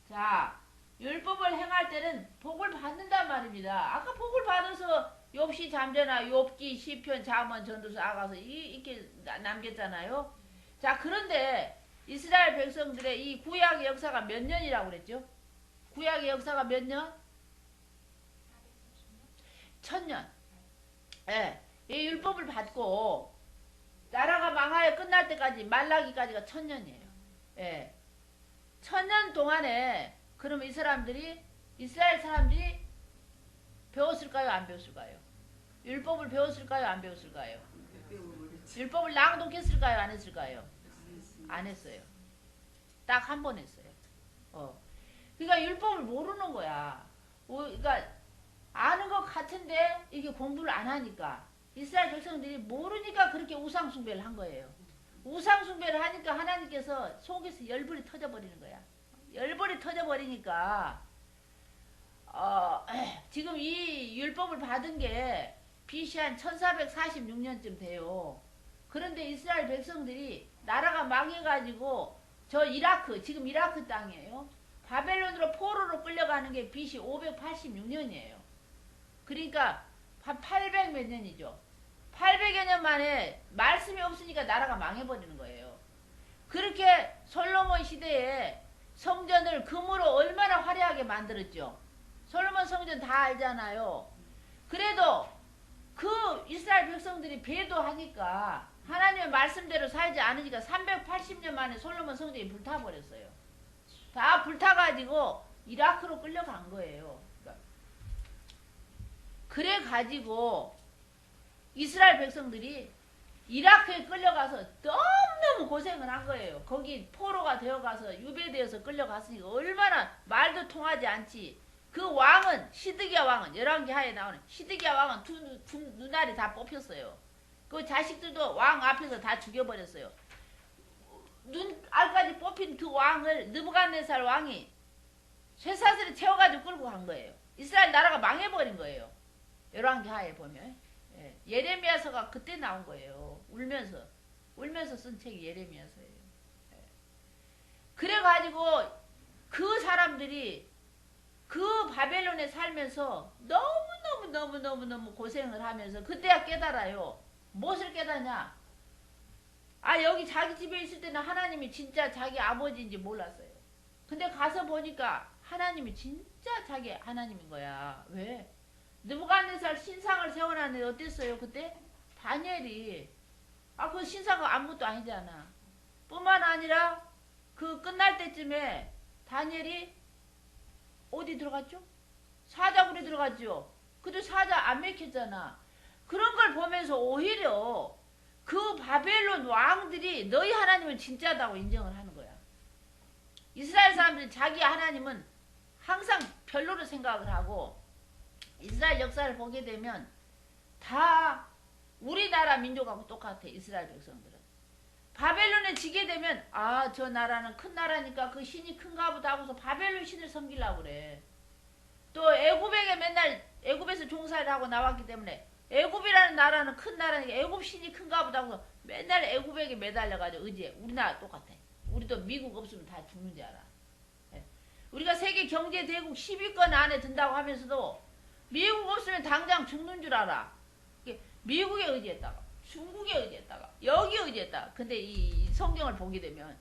자, 율법을 행할 때는 복을 받는단 말입니다. 아까 복을 받아서 욥시 잠자나 욥기 시편 잠언 전도서 아가서 이렇게 남겼잖아요. 자, 그런데 이스라엘 백성들의 이 구약의 역사가 몇 년이라고 그랬죠? 구약의 역사가 몇 년? 1000년. 예. 이 율법을 받고 나라가 망하여 끝날 때까지 말라기까지가 1000년이에요. 예. 1000년 동안에 그럼 이스라엘 사람들이 배웠을까요? 안 배웠을까요? 율법을 배웠을까요? 안 배웠을까요? 율법을 낭독했을까요? 안 했을까요? 안 했어요. 딱 한 번 했어요. 그러니까 율법을 모르는 거야. 그러니까 아는 것 같은데 이게 공부를 안 하니까 이스라엘 백성들이 모르니까 그렇게 우상숭배를 한 거예요. 우상숭배를 하니까 하나님께서 속에서 열불이 터져버리는 거야. 열불이 터져버리니까 지금 이 율법을 받은 게 BC 한 1446년쯤 돼요. 그런데 이스라엘 백성들이 나라가 망해가지고 지금 이라크 땅이에요. 바벨론으로 포로로 끌려가는 게 BC 586년이에요. 그러니까 한 800 몇 년이죠. 800여 년 만에 말씀이 없으니까 나라가 망해버리는 거예요. 그렇게 솔로몬 시대에 성전을 금으로 얼마나 화려하게 만들었죠. 솔로몬 성전 다 알잖아요. 그래도 그 이스라엘 백성들이 배도하니까 하나님의 말씀대로 살지 않으니까 380년 만에 솔로몬 성전이 불타버렸어요. 다 불타가지고 이라크로 끌려간 거예요. 그래가지고 이스라엘 백성들이 이라크에 끌려가서 너무너무 고생을 한 거예요. 거기 포로가 되어가서 유배되어서 끌려갔으니까 얼마나 말도 통하지 않지. 그 왕은 시드기야 왕은 열왕기 하에 나오는 시드기야 왕은 두 눈알이 다 뽑혔어요. 그 자식들도 왕 앞에서 다 죽여버렸어요. 눈알까지 뽑힌 그 왕을 느부갓네살 왕이 쇠사슬에 채워가지고 끌고 간 거예요. 이스라엘 나라가 망해버린 거예요. 열왕기 하에 보면 예레미야서가 그때 나온 거예요. 울면서 쓴 책이 예레미야서예요. 그래가지고 그 사람들이 그 바벨론에 살면서 너무 고생을 하면서 그때야 깨달아요. 무엇을 깨닫냐? 여기 자기 집에 있을 때는 하나님이 진짜 자기 아버지인지 몰랐어요. 근데 가서 보니까 하나님이 진짜 자기 하나님인 거야. 왜? 느부갓네살 신상을 세워놨는데 어땠어요? 그때 다니엘이 그 신사가 아무것도 아니잖아. 뿐만 아니라 그 끝날 때쯤에 다니엘이 어디 들어갔죠? 사자굴에 들어갔죠. 그래도 사자 안 맥혔잖아. 그런 걸 보면서 오히려 그 바벨론 왕들이 너희 하나님은 진짜다고 인정을 하는 거야. 이스라엘 사람들이 자기 하나님은 항상 별로로 생각을 하고, 이스라엘 역사를 보게 되면 다 우리나라 민족하고 똑같아. 이스라엘 백성들은 바벨론에 지게 되면 저 나라는 큰 나라니까 그 신이 큰가 보다 하고서 바벨론 신을 섬기려고 그래. 또 애굽에게 맨날 애굽에서 종살이를 하고 나왔기 때문에 애굽이라는 나라는 큰 나라니까 애굽 신이 큰가 보다 하고서 맨날 애굽에게 매달려가지고 의지해. 우리나라 똑같아. 우리도 미국 없으면 다 죽는 줄 알아. 예. 우리가 세계 경제 대국 10위권 안에 든다고 하면서도 미국 없으면 당장 죽는 줄 알아. 미국에 의지했다가 중국에 의지했다가 여기 의지했다가. 근데 이 성경을 보게 되면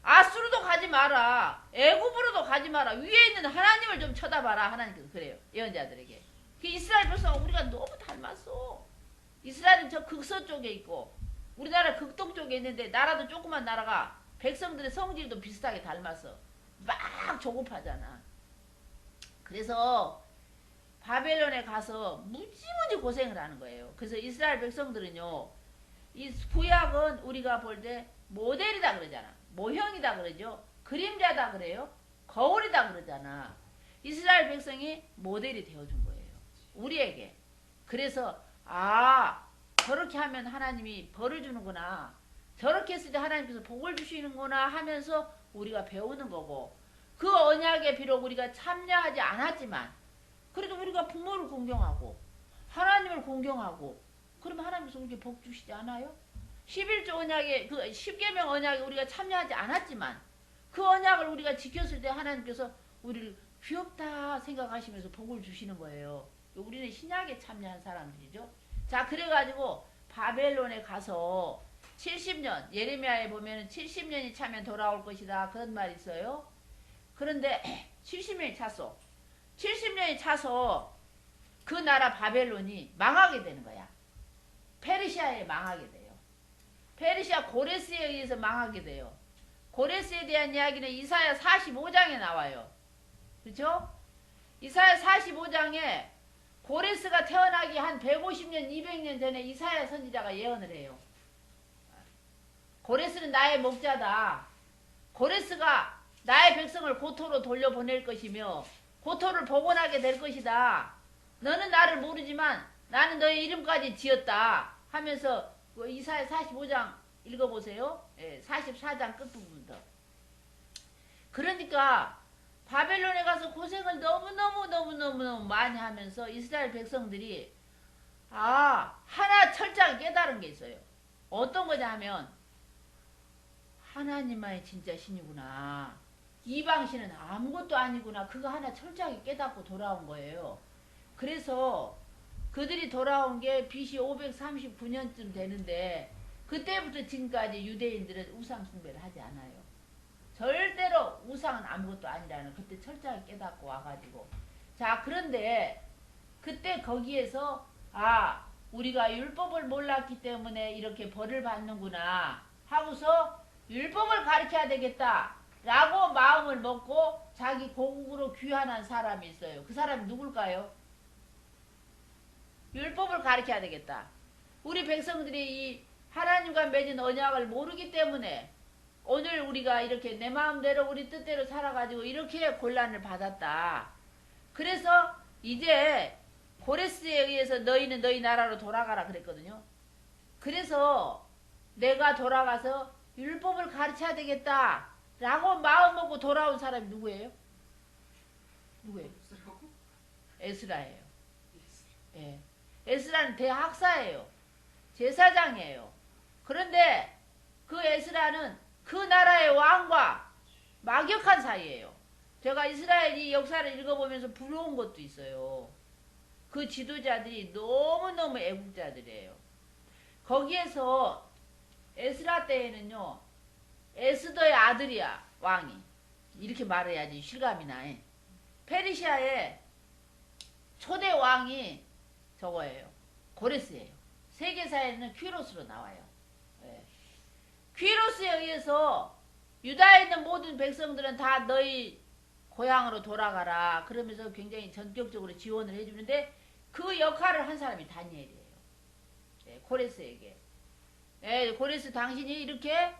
아수르도 가지 마라, 애굽으로도 가지 마라, 위에 있는 하나님을 좀 쳐다봐라. 하나님께서 그래요, 예언자들에게. 그 이스라엘 백성은 우리가 너무 닮았어. 이스라엘은 저 극서쪽에 있고 우리나라 극동쪽에 있는데, 나라도 조그만 나라가 백성들의 성질도 비슷하게 닮았어. 막 조급하잖아. 그래서 바벨론에 가서 무지무지 고생을 하는 거예요. 그래서 이스라엘 백성들은요, 이 구약은 우리가 볼 때 모델이다 그러잖아. 모형이다 그러죠. 그림자다 그래요. 거울이다 그러잖아. 이스라엘 백성이 모델이 되어준 거예요, 우리에게. 그래서 저렇게 하면 하나님이 벌을 주는구나, 저렇게 했을 때 하나님께서 복을 주시는구나 하면서 우리가 배우는 거고, 그 언약에 비록 우리가 참여하지 않았지만 그래도 우리가 부모를 공경하고 하나님을 공경하고 그러면 하나님께서 우리에게 복 주시지 않아요? 11조 언약에, 그 10계명 언약에 우리가 참여하지 않았지만 그 언약을 우리가 지켰을 때 하나님께서 우리를 귀엽다 생각하시면서 복을 주시는 거예요. 우리는 신약에 참여한 사람들이죠. 자, 그래가지고 바벨론에 가서 70년, 예레미야에 보면 70년이 차면 돌아올 것이다, 그런 말이 있어요. 그런데 70년이 찼어. 70년이 차서 그 나라 바벨론이 망하게 되는 거야. 페르시아에 망하게 돼요. 페르시아 고레스에 의해서 망하게 돼요. 고레스에 대한 이야기는 이사야 45장에 나와요. 그렇죠? 이사야 45장에 고레스가 태어나기 한 150년, 200년 전에 이사야 선지자가 예언을 해요. 고레스는 나의 목자다. 고레스가 나의 백성을 고토로 돌려보낼 것이며 고토를 복원하게 될 것이다. 너는 나를 모르지만 나는 너의 이름까지 지었다 하면서 이사야 45장 읽어보세요. 44장 끝부분부터. 그러니까 바벨론에 가서 고생을 너무너무 많이 하면서 이스라엘 백성들이 하나 철저하게 깨달은 게 있어요. 어떤 거냐 하면 하나님만이 진짜 신이구나, 이방신은 아무것도 아니구나, 그거 하나 철저하게 깨닫고 돌아온 거예요. 그래서 그들이 돌아온 게 BC 539년쯤 되는데 그때부터 지금까지 유대인들은 우상 숭배를 하지 않아요. 절대로 우상은 아무것도 아니라는 그때 철저하게 깨닫고 와가지고. 자, 그런데 그때 거기에서 우리가 율법을 몰랐기 때문에 이렇게 벌을 받는구나 하고서 율법을 가르쳐야 되겠다 라고 마음을 먹고 자기 고국으로 귀환한 사람이 있어요. 그 사람이 누굴까요? 율법을 가르쳐야 되겠다. 우리 백성들이 이 하나님과 맺은 언약을 모르기 때문에 오늘 우리가 이렇게 내 마음대로 우리 뜻대로 살아가지고 이렇게 곤란을 받았다. 그래서 이제 고레스에 의해서 너희는 너희 나라로 돌아가라 그랬거든요. 그래서 내가 돌아가서 율법을 가르쳐야 되겠다 라고 마음 먹고 돌아온 사람이 누구예요? 누구예요? 에스라예요. 예. 에스라는 대학사예요. 제사장이에요. 그런데 그 에스라는 그 나라의 왕과 막역한 사이예요. 제가 이스라엘이 역사를 읽어보면서 부러운 것도 있어요. 그 지도자들이 너무너무 애국자들이에요. 거기에서 에스라 때에는요, 에스더의 아들이야, 왕이. 이렇게 말해야지 실감이 나. 페르시아의 초대 왕이 저거예요. 고레스예요. 세계사에는 퀴로스로 나와요. 귀로스에 의해서 유다에 있는 모든 백성들은 다 너희 고향으로 돌아가라. 그러면서 굉장히 전격적으로 지원을 해주는데 그 역할을 한 사람이 다니엘이에요. 예, 고레스에게. 예, 고레스 당신이 이렇게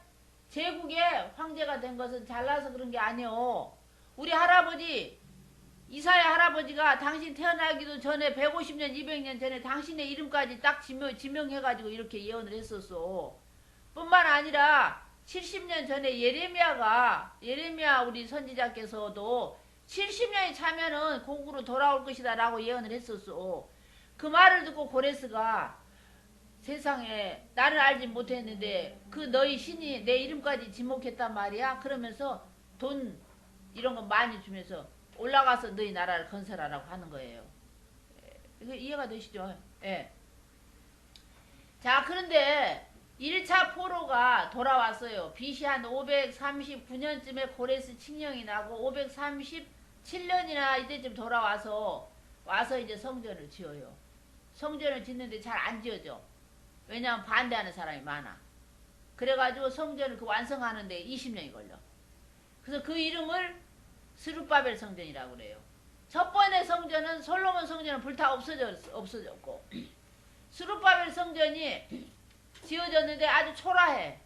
제국의 황제가 된 것은 잘나서 그런 게 아니오. 우리 할아버지 이사야 할아버지가 당신 태어나기도 전에 150년 200년 전에 당신의 이름까지 딱 지명해가지고 이렇게 예언을 했었어. 뿐만 아니라 70년 전에 예레미야 우리 선지자께서도 70년이 차면은 고국으로 돌아올 것이다 라고 예언을 했었어. 그 말을 듣고 고레스가 세상에 나는 알지 못했는데 그 너희 신이 내 이름까지 지목했단 말이야. 그러면서 돈 이런 거 많이 주면서 올라가서 너희 나라를 건설하라고 하는 거예요. 이거 이해가 되시죠? 예. 자, 그런데 1차 포로가 돌아왔어요. BC 한 539년쯤에 고레스 칙령이 나고 537년이나 이때쯤 돌아와서 이제 성전을 지어요. 성전을 짓는데 잘 안 지어져. 왜냐하면 반대하는 사람이 많아. 그래가지고 성전을 완성하는데 20년이 걸려. 그래서 그 이름을 스룹바벨 성전이라고 그래요. 첫 번째 성전은 솔로몬 성전은 불타 없어졌고 스룹바벨 성전이 지어졌는데 아주 초라해.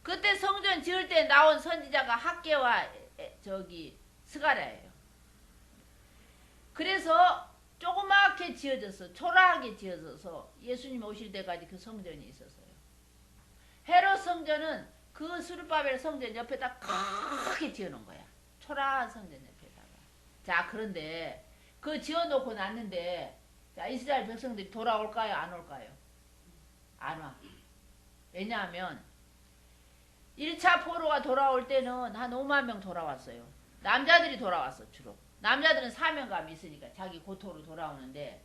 그때 성전 지을 때 나온 선지자가 학개와 스가랴예요. 그래서 조그맣게 지어졌어. 초라하게 지어져서 예수님 오실 때까지 그 성전이 있었어요. 헤롯 성전은 그 스룹바벨 성전 옆에다 크게 지어놓은 거야. 초라한 성전 옆에다가. 자, 그런데 그 지어놓고 났는데 자, 이스라엘 백성들이 돌아올까요? 안 올까요? 안 와. 왜냐하면 1차 포로가 돌아올 때는 한 5만 명 돌아왔어요. 남자들이 돌아왔어 주로. 남자들은 사명감이 있으니까 자기 고토로 돌아오는데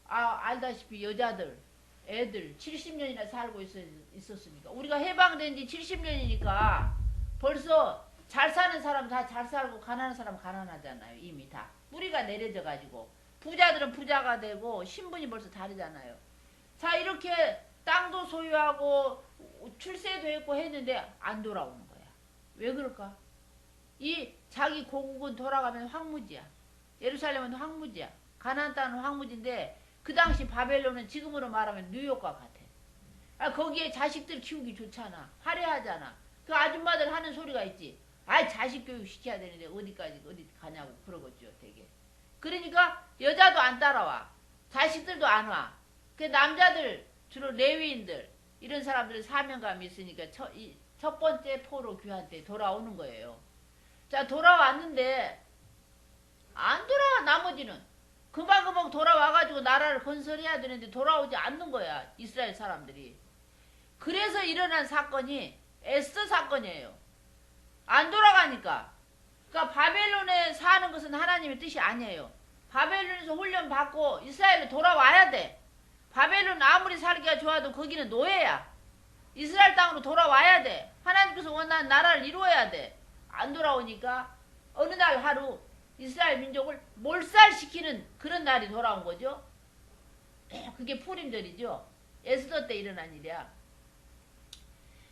알다시피 여자들 애들 70년이나 살고 있었으니까 우리가 해방된 지 70년이니까 벌써 잘 사는 사람 다 잘 살고 가난한 사람 가난하잖아요. 이미 다 뿌리가 내려져 가지고 부자들은 부자가 되고 신분이 벌써 다르잖아요. 자, 이렇게 땅도 소유하고 출세도 했고 했는데 안 돌아오는 거야. 왜 그럴까? 이 자기 고국은 돌아가면 황무지야. 예루살렘은 황무지야. 가나안 땅은 황무지인데 그 당시 바벨론은 지금으로 말하면 뉴욕과 같아. 거기에 자식들 키우기 좋잖아. 화려하잖아. 그 아줌마들 하는 소리가 있지. 자식 교육 시켜야 되는데 어디 가냐고 그러겠죠 되게. 그러니까 여자도 안 따라와. 자식들도 안 와. 그 남자들 주로 레위인들 이런 사람들은 사명감이 있으니까 첫 번째 포로 귀환 때 돌아오는 거예요. 자, 돌아왔는데 안 돌아와. 나머지는 금방금방 돌아와가지고 나라를 건설해야 되는데 돌아오지 않는 거야. 이스라엘 사람들이. 그래서 일어난 사건이 에스더 사건이에요. 안 돌아가니까. 그러니까 바벨론에 사는 것은 하나님의 뜻이 아니에요. 바벨론에서 훈련 받고 이스라엘로 돌아와야 돼. 바벨론 아무리 살기가 좋아도 거기는 노예야. 이스라엘 땅으로 돌아와야 돼. 하나님께서 원하는 나라를 이루어야 돼. 안 돌아오니까 어느 날 하루 이스라엘 민족을 몰살시키는 그런 날이 돌아온 거죠. 그게 푸림절이죠. 에스더 때 일어난 일이야.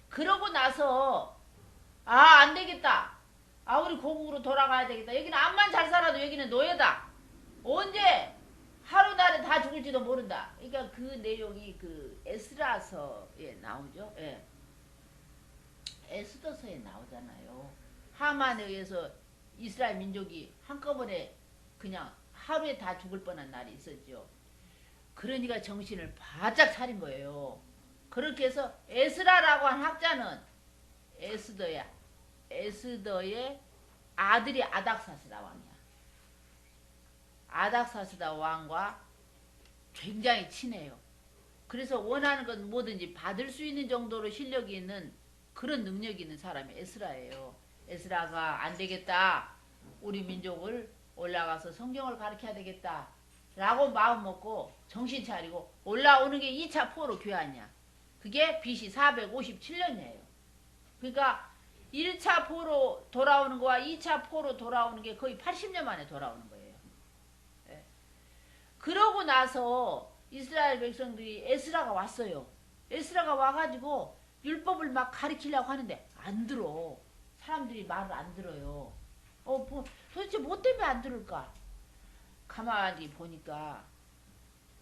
그러고 나서 안 되겠다. 우리 고국으로 돌아가야 되겠다. 여기는 암만 잘 살아도 여기는 노예다. 언제 하루날에 다 죽을지도 모른다. 그러니까 그 내용이 그 에스라서에 나오죠. 예. 에스더서에 나오잖아요. 하만에 의해서 이스라엘 민족이 한꺼번에 그냥 하루에 다 죽을 뻔한 날이 있었죠. 그러니까 정신을 바짝 차린 거예요. 그렇게 해서 에스라라고 한 학자는 에스더야. 에스더의 아들이 아닥사스다 왕이야. 아닥사스다 왕과 굉장히 친해요. 그래서 원하는 건 뭐든지 받을 수 있는 정도로 실력이 있는 그런 능력이 있는 사람이 에스라예요. 에스라가 안 되겠다. 우리 민족을 올라가서 성경을 가르쳐야 되겠다. 라고 마음 먹고 정신 차리고 올라오는 게 2차 포로 귀환이야. 그게 BC 457년이에요. 그러니까 1차 포로 돌아오는 거와 2차 포로 돌아오는 게 거의 80년 만에 돌아오는 거예요. 예. 그러고 나서 이스라엘 백성들이 에스라가 왔어요. 에스라가 와가지고 율법을 막 가르치려고 하는데 안 들어. 사람들이 말을 안 들어요. 도대체 뭐 때문에 안 들을까? 가만히 보니까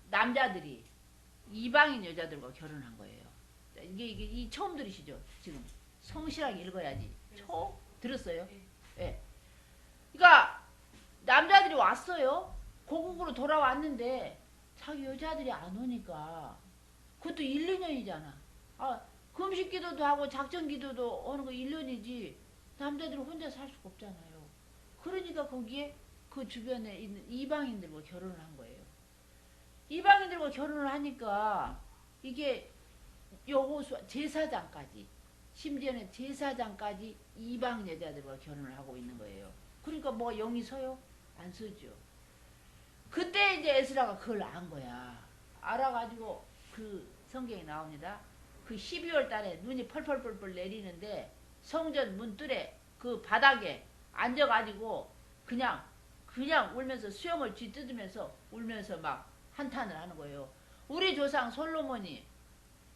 남자들이 이방인 여자들과 결혼한 거예요. 이게 처음 들으시죠? 지금 성실하게 읽어야지. 처음 들었어요? 예. 그러니까 남자들이 왔어요. 고국으로 돌아왔는데 자기 여자들이 안 오니까 그것도 1, 2년이잖아. 금식 기도도 하고 작전 기도도 하는 거 1년이지 남자들은 혼자 살 수가 없잖아요. 그러니까 거기에 그 주변에 있는 이방인들과 결혼을 한 거예요. 이방인들과 결혼을 하니까 이게 여호수아 제사장까지 심지어는 제사장까지 이방 여자들과 결혼을 하고 있는 거예요. 그러니까 뭐가 영이 서요? 안 서죠. 그때 이제 에스라가 그걸 안 거야. 알아가지고 그 성경에 나옵니다. 그 12월 달에 눈이 펄펄펄펄 내리는데 성전 문뜰에 그 바닥에 앉아가지고 그냥 울면서 수염을 쥐뜯으면서 울면서 막 한탄을 하는 거예요. 우리 조상 솔로몬이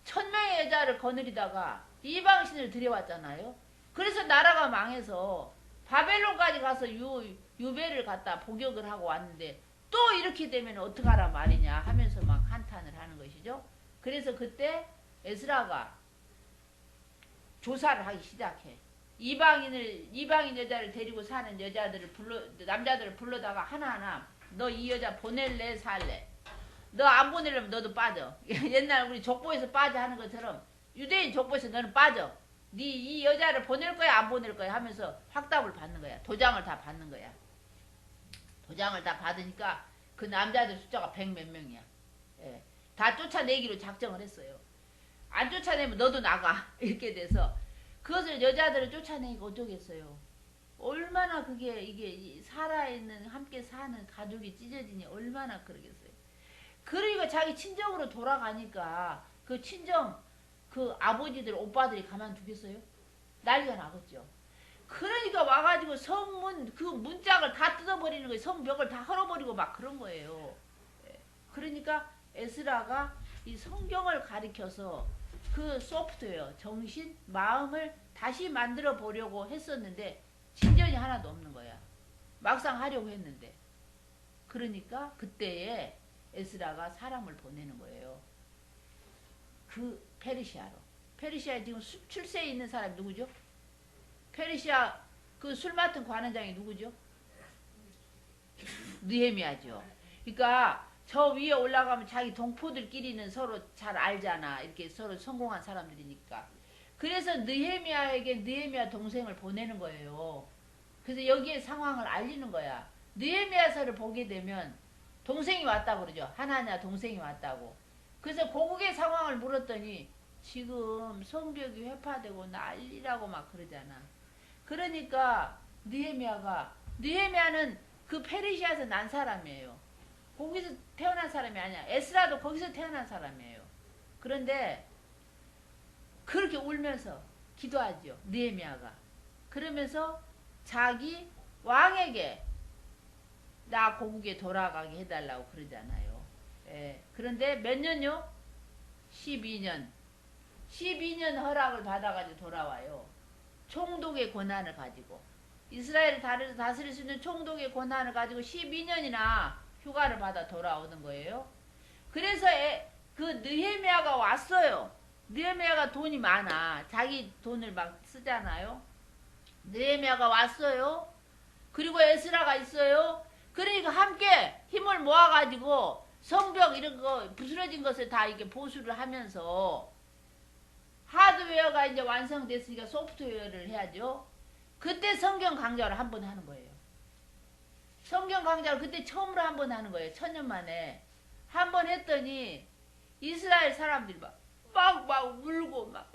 1000명의 여자를 거느리다가 이방신을 들여왔잖아요. 그래서 나라가 망해서 바벨론까지 가서 유배를 갖다 복역을 하고 왔는데 또 이렇게 되면 어떡하란 말이냐 하면서 막 한탄을 하는 것이죠. 그래서 그때 에스라가 조사를 하기 시작해. 이방인 여자를 데리고 사는 남자들을 불러다가 하나하나 너 이 여자 보낼래 살래? 너 안 보내려면 너도 빠져. 옛날 우리 족보에서 빠져 하는 것처럼 유대인 족보에서 너는 빠져. 네 이 여자를 보낼 거야 안 보낼 거야 하면서 확답을 받는 거야. 도장을 다 받는 거야. 도장을 다 받으니까 그 남자들 숫자가 100몇 명이야. 예. 다 쫓아내기로 작정을 했어요. 안 쫓아내면 너도 나가. 이렇게 돼서 그것을 여자들을 쫓아내기가 어쩌겠어요. 얼마나 그게 이게 살아있는 함께 사는 가족이 찢어지니 얼마나 그러겠어요. 그러니까 자기 친정으로 돌아가니까 그 친정 그 아버지들 오빠들이 가만두겠어요? 난리가 나겠죠. 그러니까 와가지고 성문 그 문짝을 다 뜯어버리는 거예요. 성벽을 다 헐어버리고 막 그런 거예요. 그러니까 에스라가 이 성경을 가리켜서 그 소프트웨어 정신 마음을 다시 만들어 보려고 했었는데 진전이 하나도 없는 거야. 막상 하려고 했는데 그러니까 그때에 에스라가 사람을 보내는 거예요. 그 페르시아로. 페르시아에 지금 출세에 있는 사람이 누구죠? 페르시아 그 술 맡은 관원장이 누구죠? 느헤미야죠. 그러니까 저 위에 올라가면 자기 동포들끼리는 서로 잘 알잖아. 이렇게 서로 성공한 사람들이니까. 그래서 느헤미야에게 느헤미야 동생을 보내는 거예요. 그래서 여기에 상황을 알리는 거야. 느헤미야서를 보게 되면 동생이 왔다고 그러죠. 하나냐 동생이 왔다고. 그래서 고국의 상황을 물었더니 지금 성벽이 회파되고 난리라고 막 그러잖아. 그러니까 느헤미야는 그 페르시아에서 난 사람이에요. 거기서 태어난 사람이 아니야. 에스라도 거기서 태어난 사람이에요. 그런데 그렇게 울면서 기도하죠. 느헤미야가. 그러면서 자기 왕에게 나 고국에 돌아가게 해달라고 그러잖아요. 예. 그런데 몇 년요? 12년. 12년 허락을 받아가지고 돌아와요. 총독의 권한을 가지고. 이스라엘을 다스릴 수 있는 총독의 권한을 가지고 12년이나 휴가를 받아 돌아오는 거예요. 그래서 그 느헤미야가 왔어요. 느헤미야가 돈이 많아. 자기 돈을 막 쓰잖아요. 느헤미야가 왔어요. 그리고 에스라가 있어요. 그러니까 함께 힘을 모아가지고 성벽 이런 거 부스러진 것을 다 이렇게 보수를 하면서 하드웨어가 이제 완성됐으니까 소프트웨어를 해야죠. 그때 성경 강좌를 한 번 하는 거예요. 성경 강좌를 그때 처음으로 한 번 하는 거예요. 1000년 만에. 한 번 했더니 이스라엘 사람들이 막 울고 막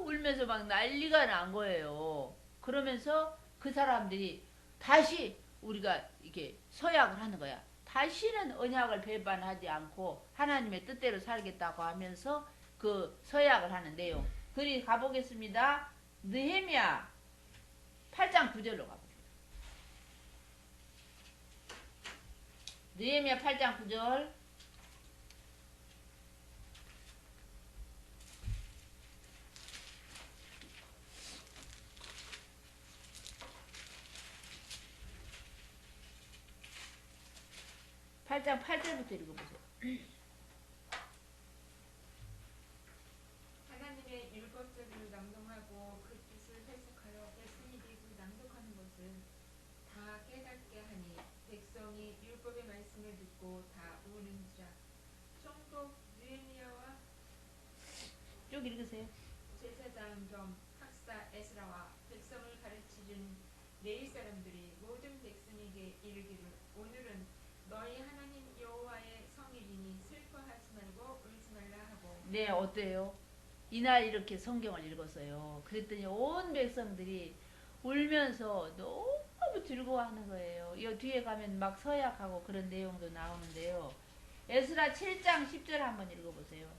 울면서 막 난리가 난 거예요. 그러면서 그 사람들이 다시 우리가 이렇게 서약을 하는 거야. 다시는 언약을 배반하지 않고 하나님의 뜻대로 살겠다고 하면서 그 서약을 하는 내용. 그리 가보겠습니다. 느헤미야 8장 9절로 가보세요. 느헤미야 8장 9절. 8장 8절부터 읽어보세요. 하나님의 율법서를 낭독하고 그 뜻을 해석하여 백성이 되고 낭독하는 것은 다 깨닫게 하니 백성이 율법의 말씀을 듣고 다 우는지라. 총독 느헤미야와 쭉 읽으세요. 제사장 겸 학사 에스라와 백성을 가르치는 레위 사람들이 모든 백성에게 이르기를 오늘은 너희 하나님 여호와의 성일이니 슬퍼하지 말고 울지 말라 하고. 네, 어때요? 이날 이렇게 성경을 읽었어요. 그랬더니 온 백성들이 울면서 너무 즐거워하는 거예요. 이 뒤에 가면 막 서약하고 그런 내용도 나오는데요. 에스라 7장 10절 한번 읽어보세요.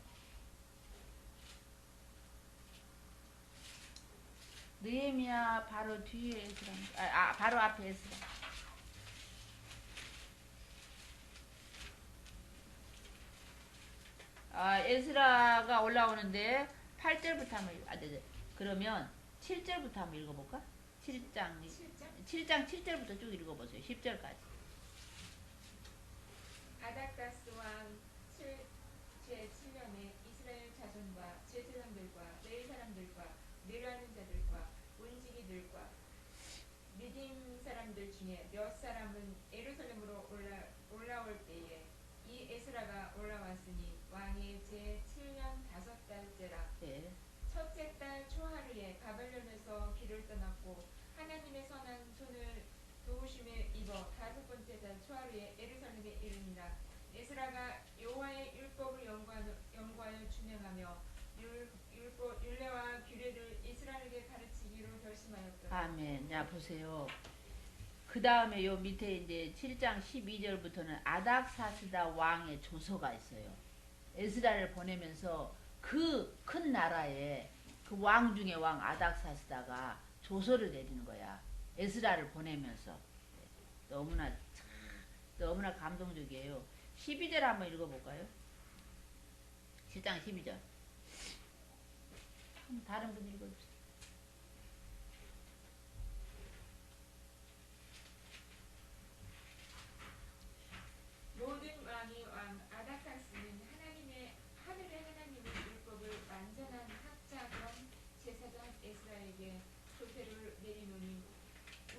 느헤미야 바로 뒤에 에스라, 바로 앞에 에스라. 에스라가 올라오는데 8절부터 한번 그러면 7절부터 한번 읽어볼까? 7장 7절부터 쭉 읽어보세요. 10절까지. 아닥다스 왕 제7년에 이스라엘 자손과 제사장들과 레위 사람들과 느라는 자들과 문지기들과 미딤 사람들 중에 몇 사람은 예루살렘으로 올라올 때에 이 에스라가 올라왔으니 왕의 제7년 5달째라. 네. 첫째 달 초하루에 바벨론에서 길을 떠났고 하나님의 선한 손을 도우심에 입어 5번째 달 초하루에 예루살렘에 이르니라. 에스라가 여호와의 율법을 연구하여 준행하며 율례와 규례를 이스라엘에게 가르치기로 결심하였더라. 아멘. 자 보세요. 그 다음에 요 밑에 이제 7장 12절부터는 아닥사스다 왕의 조서가 있어요. 에스라를 보내면서 그 큰 나라에 그 왕 중에 왕 아닥사스다가 조서를 내리는 거야. 에스라를 보내면서. 너무나 감동적이에요. 12절 한번 읽어볼까요? 7장 12절. 다른 분 읽어주세요. 모든 왕이 왕 아닥사스는 하늘의 하나님의 율법을 완전한 학자 겸 제사장 에스라에게 조서를 내리노니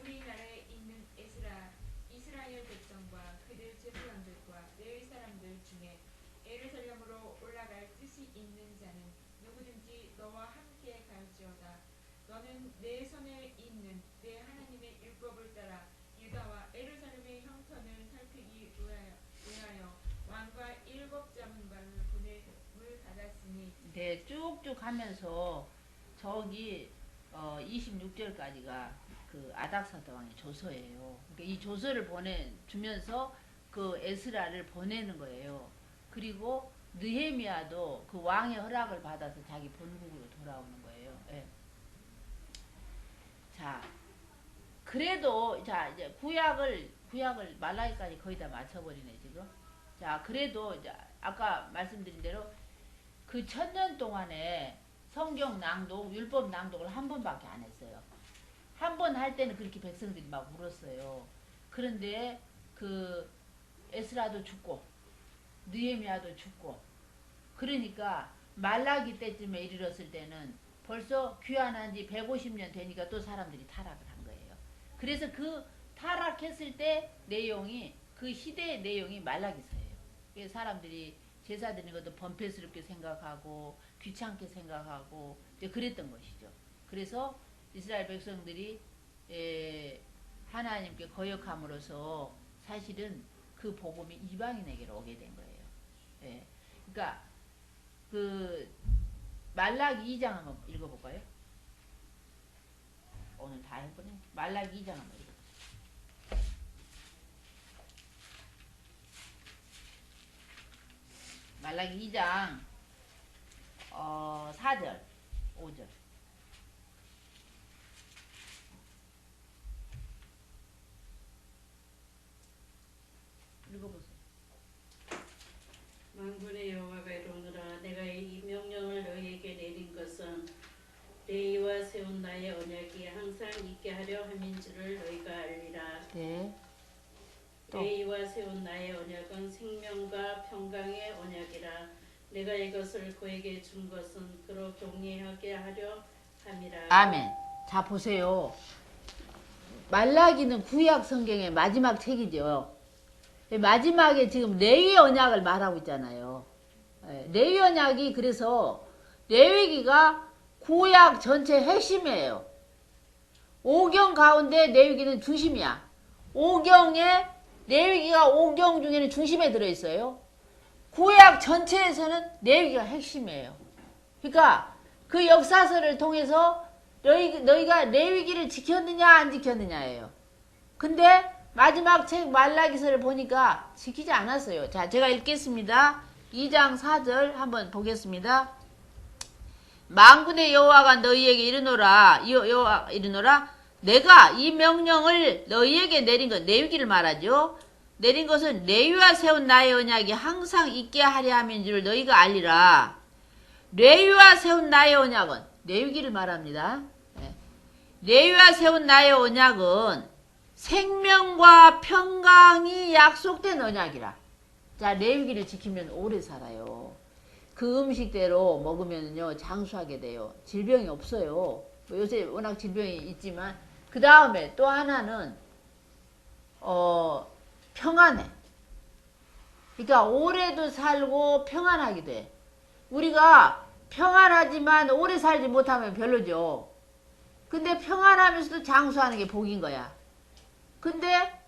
우리나라에 있는 에스라 이스라엘 백성과 그들 제사장들과 레위 사람들 중에 예루살렘으로 올라갈 뜻이 있는 자는 누구든지 너와 함께 갈지어다. 너는 내 손에 있는 내 하나님의 율법을 따라 유다와 예루살렘의 형편을 살피기 위하여 왕과 7 자문관을 보냄을 받았으니. 네, 쭉쭉 하면서 저기 26절까지가 그 아닥사다 왕의 조서예요. 그러니까 이 조서를 보내주면서 그 에스라를 보내는 거예요. 그리고 느헤미야도 그 왕의 허락을 받아서 자기 본국으로 돌아오는 거예요. 예. 자, 그래도 자 이제 구약을 말라기까지 거의 다 맞춰버리네 지금. 자, 그래도 이제 아까 말씀드린 대로 그 1000년 동안에 성경 낭독, 율법 낭독을 한 번밖에 안 했어요. 한 번 할 때는 그렇게 백성들이 막 울었어요. 그런데 그 에스라도 죽고 느헤미야도 죽고 그러니까 말라기 때쯤에 이르렀을 때는 벌써 귀환한 지 150년 되니까 또 사람들이 타락을 한 거예요. 그래서 그 타락했을 때 내용이 그 시대의 내용이 말라기서예요. 그래서 사람들이 제사 드리는 것도 번패스럽게 생각하고 귀찮게 생각하고 이제 그랬던 것이죠. 그래서 이스라엘 백성들이 하나님께 거역함으로써 사실은 그 복음이 이방인에게로 오게 된 거예요. 예. 그러니까 그 말라기 2장 한번 읽어볼까요? 오늘 다 해보네. 말라기 2장 한번 읽어보세요. 말라기 2장 4절 5절 읽어보세요. 만군의 여호와가 이르노라. 내가 이 명령을 너희에게 내린 것은 레위와 세운 나의 언약이 항상 있게 하려 함인 줄을 너희가 알리라. 네. 또. 레위와 세운 나의 언약은 생명과 평강의 언약이라. 내가 이것을 그에게 준 것은 그로 경외하게 하려 함이라. 아멘. 자 보세요. 말라기는 구약 성경의 마지막 책이죠. 마지막에 지금 레위 언약을 말하고 있잖아요. 레위 언약이 그래서 레위기가 구약 전체 핵심이에요. 오경 가운데 레위기는 중심이야. 오경에 레위기가 오경 중에는 중심에 들어있어요. 구약 전체에서는 레위기가 핵심이에요. 그러니까 그 역사서를 통해서 너희가 레위기를 지켰느냐 안 지켰느냐예요. 근데 마지막 책 말라기서를 보니까 지키지 않았어요. 자, 제가 읽겠습니다. 2장 4절 한번 보겠습니다. 만군의 여호와가 너희에게 이르노라, 내가 이 명령을 너희에게 내린 것, 레위기를 말하죠. 내린 것은 레위와 세운 나의 언약이 항상 있게 하려 함인 줄 너희가 알리라. 레위와 세운 나의 언약은 레위기를 말합니다. 레위와 세운 나의 언약은 생명과 평강이 약속된 언약이라. 자, 레위기를 지키면 오래 살아요. 그 음식대로 먹으면요 장수하게 돼요. 질병이 없어요. 요새 워낙 질병이 있지만 그 다음에 또 하나는 평안해. 그러니까 오래도 살고 평안하게 돼. 우리가 평안하지만 오래 살지 못하면 별로죠. 근데 평안하면서도 장수하는 게 복인 거야. 근데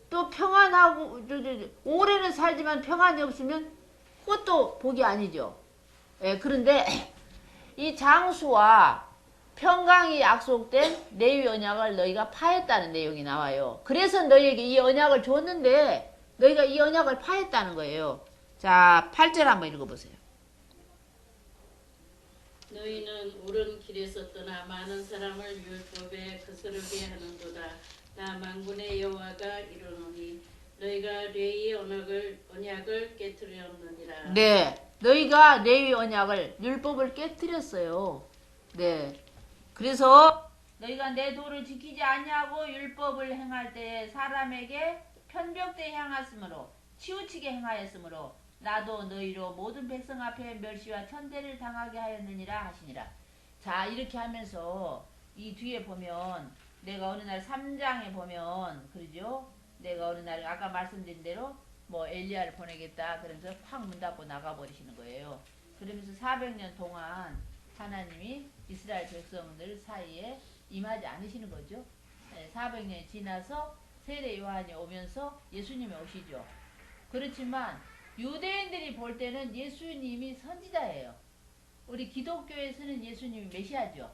또 평안하고 오래는 살지만 평안이 없으면 그것도 복이 아니죠. 예, 그런데 이 장수와 평강이 약속된 레위 언약을 너희가 파했다는 내용이 나와요. 그래서 너희에게 이 언약을 줬는데 너희가 이 언약을 파했다는 거예요. 자, 8절 한번 읽어보세요. 너희는 옳은 길에서 떠나 많은 사람을 율법에 거스르게 하는도다. 나 만군의 여호와가 이르노니 너희가 레위 언약을 깨뜨렸느니라. 네, 너희가 레위 언약을 율법을 깨뜨렸어요. 네, 그래서 너희가 내 도를 지키지 아니하고 율법을 행할 때에 사람에게 편벽되게 행하였으므로 치우치게 행하였으므로 나도 너희로 모든 백성 앞에 멸시와 천대를 당하게 하였느니라 하시니라. 자, 이렇게 하면서 이 뒤에 보면 내가 어느 날 3장에 보면 그러죠. 내가 어느 날 아까 말씀드린 대로 뭐 엘리야를 보내겠다 그러면서 확 문 닫고 나가버리시는 거예요. 그러면서 400년 동안 하나님이 이스라엘 백성들 사이에 임하지 않으시는 거죠. 400년이 지나서 세례 요한이 오면서 예수님이 오시죠. 그렇지만 유대인들이 볼 때는 예수님이 선지자예요. 우리 기독교에서는 예수님이 메시아죠.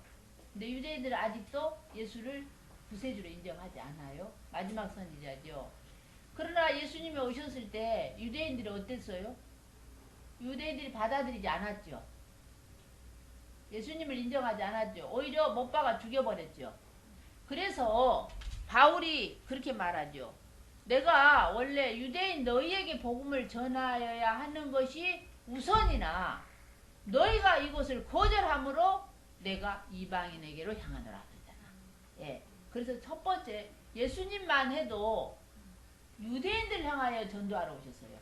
근데 유대인들은 아직도 예수를 구세주로 인정하지 않아요. 마지막 선지자죠. 그러나 예수님이 오셨을 때 유대인들이 어땠어요? 유대인들이 받아들이지 않았죠. 예수님을 인정하지 않았죠. 오히려 못 박아 죽여버렸죠. 그래서 바울이 그렇게 말하죠. 내가 원래 유대인 너희에게 복음을 전하여야 하는 것이 우선이나 너희가 이것을 거절함으로 내가 이방인에게로 향하노라 그러잖아. 예. 그래서 첫 번째 예수님만 해도 유대인들 향하여 전도하러 오셨어요.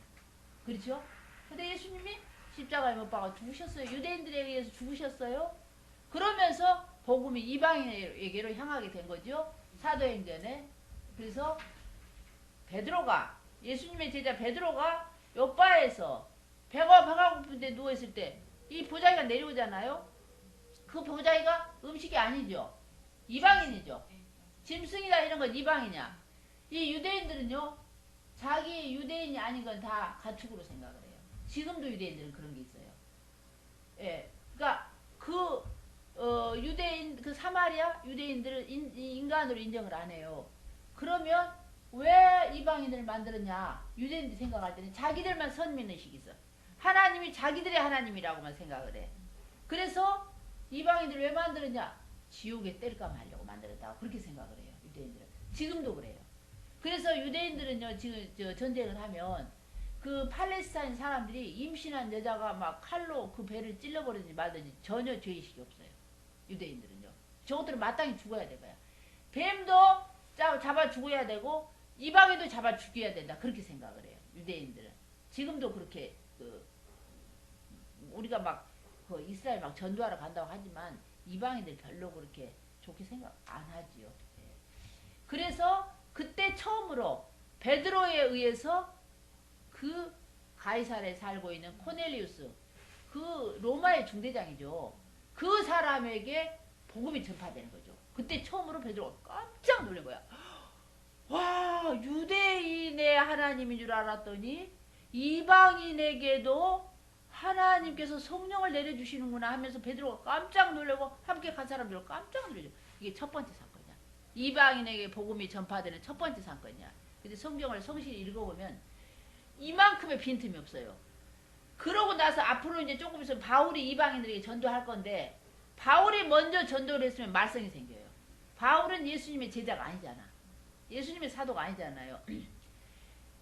그렇죠? 근데 예수님이 십자가에 못 박아 죽으셨어요. 유대인들에 의해서 죽으셨어요. 그러면서 복음이 이방인에게로 향하게 된 거죠. 사도행전에. 그래서 베드로가 예수님의 제자 베드로가 요바에서 배가 고픈데 누워있을 때 이 보자기가 내려오잖아요. 그 보자기가 음식이 아니죠. 이방인이죠. 짐승이다 이런 건 이방이냐. 이 유대인들은요. 자기 유대인이 아닌 건 다 가축으로 생각을 해요. 지금도 유대인들은 그런 게 있어요. 예. 그러니까 유대인 그 사마리아 유대인들을 인간으로 인정을 안 해요. 그러면 왜 이방인을 만들었냐? 유대인들이 생각할 때는 자기들만 선민의식이 있어. 하나님이 자기들의 하나님이라고만 생각을 해. 그래서 이방인들을 왜 만들었냐? 지옥에 때릴까 말려고 만들었다고 그렇게 생각을 해요. 유대인들은. 지금도 그래요. 그래서 유대인들은요, 지금 전쟁을 하면 그 팔레스타인 사람들이 임신한 여자가 막 칼로 그 배를 찔러버리든지 말든지 전혀 죄의식이 없어요. 유대인들은요. 저것들은 마땅히 죽어야 될 거야. 뱀도 잡아 죽어야 되고 이방인도 잡아 죽여야 된다. 그렇게 생각을 해요. 유대인들은. 지금도 그렇게 우리가 막 이스라엘 막 전도하러 간다고 하지만 이방인들 별로 그렇게 좋게 생각 안 하지요. 예. 그래서 그때 처음으로 베드로에 의해서 그 가이사랴에 살고 있는 코넬리우스, 그 로마의 중대장이죠. 그 사람에게 복음이 전파되는 거죠. 그때 처음으로 베드로가 깜짝 놀란 거야. 와, 유대인의 하나님인 줄 알았더니 이방인에게도 하나님께서 성령을 내려주시는구나 하면서 베드로가 깜짝 놀라고 함께 간 사람들도 깜짝 놀라죠. 이게 첫 번째 사건이야. 이방인에게 복음이 전파되는 첫 번째 사건이야. 근데 성경을 성실히 읽어보면 이만큼의 빈틈이 없어요. 그러고 나서 앞으로 이제 조금 있으면 바울이 이방인들에게 전도할 건데, 바울이 먼저 전도를 했으면 말썽이 생겨요. 바울은 예수님의 제자가 아니잖아. 예수님의 사도가 아니잖아요.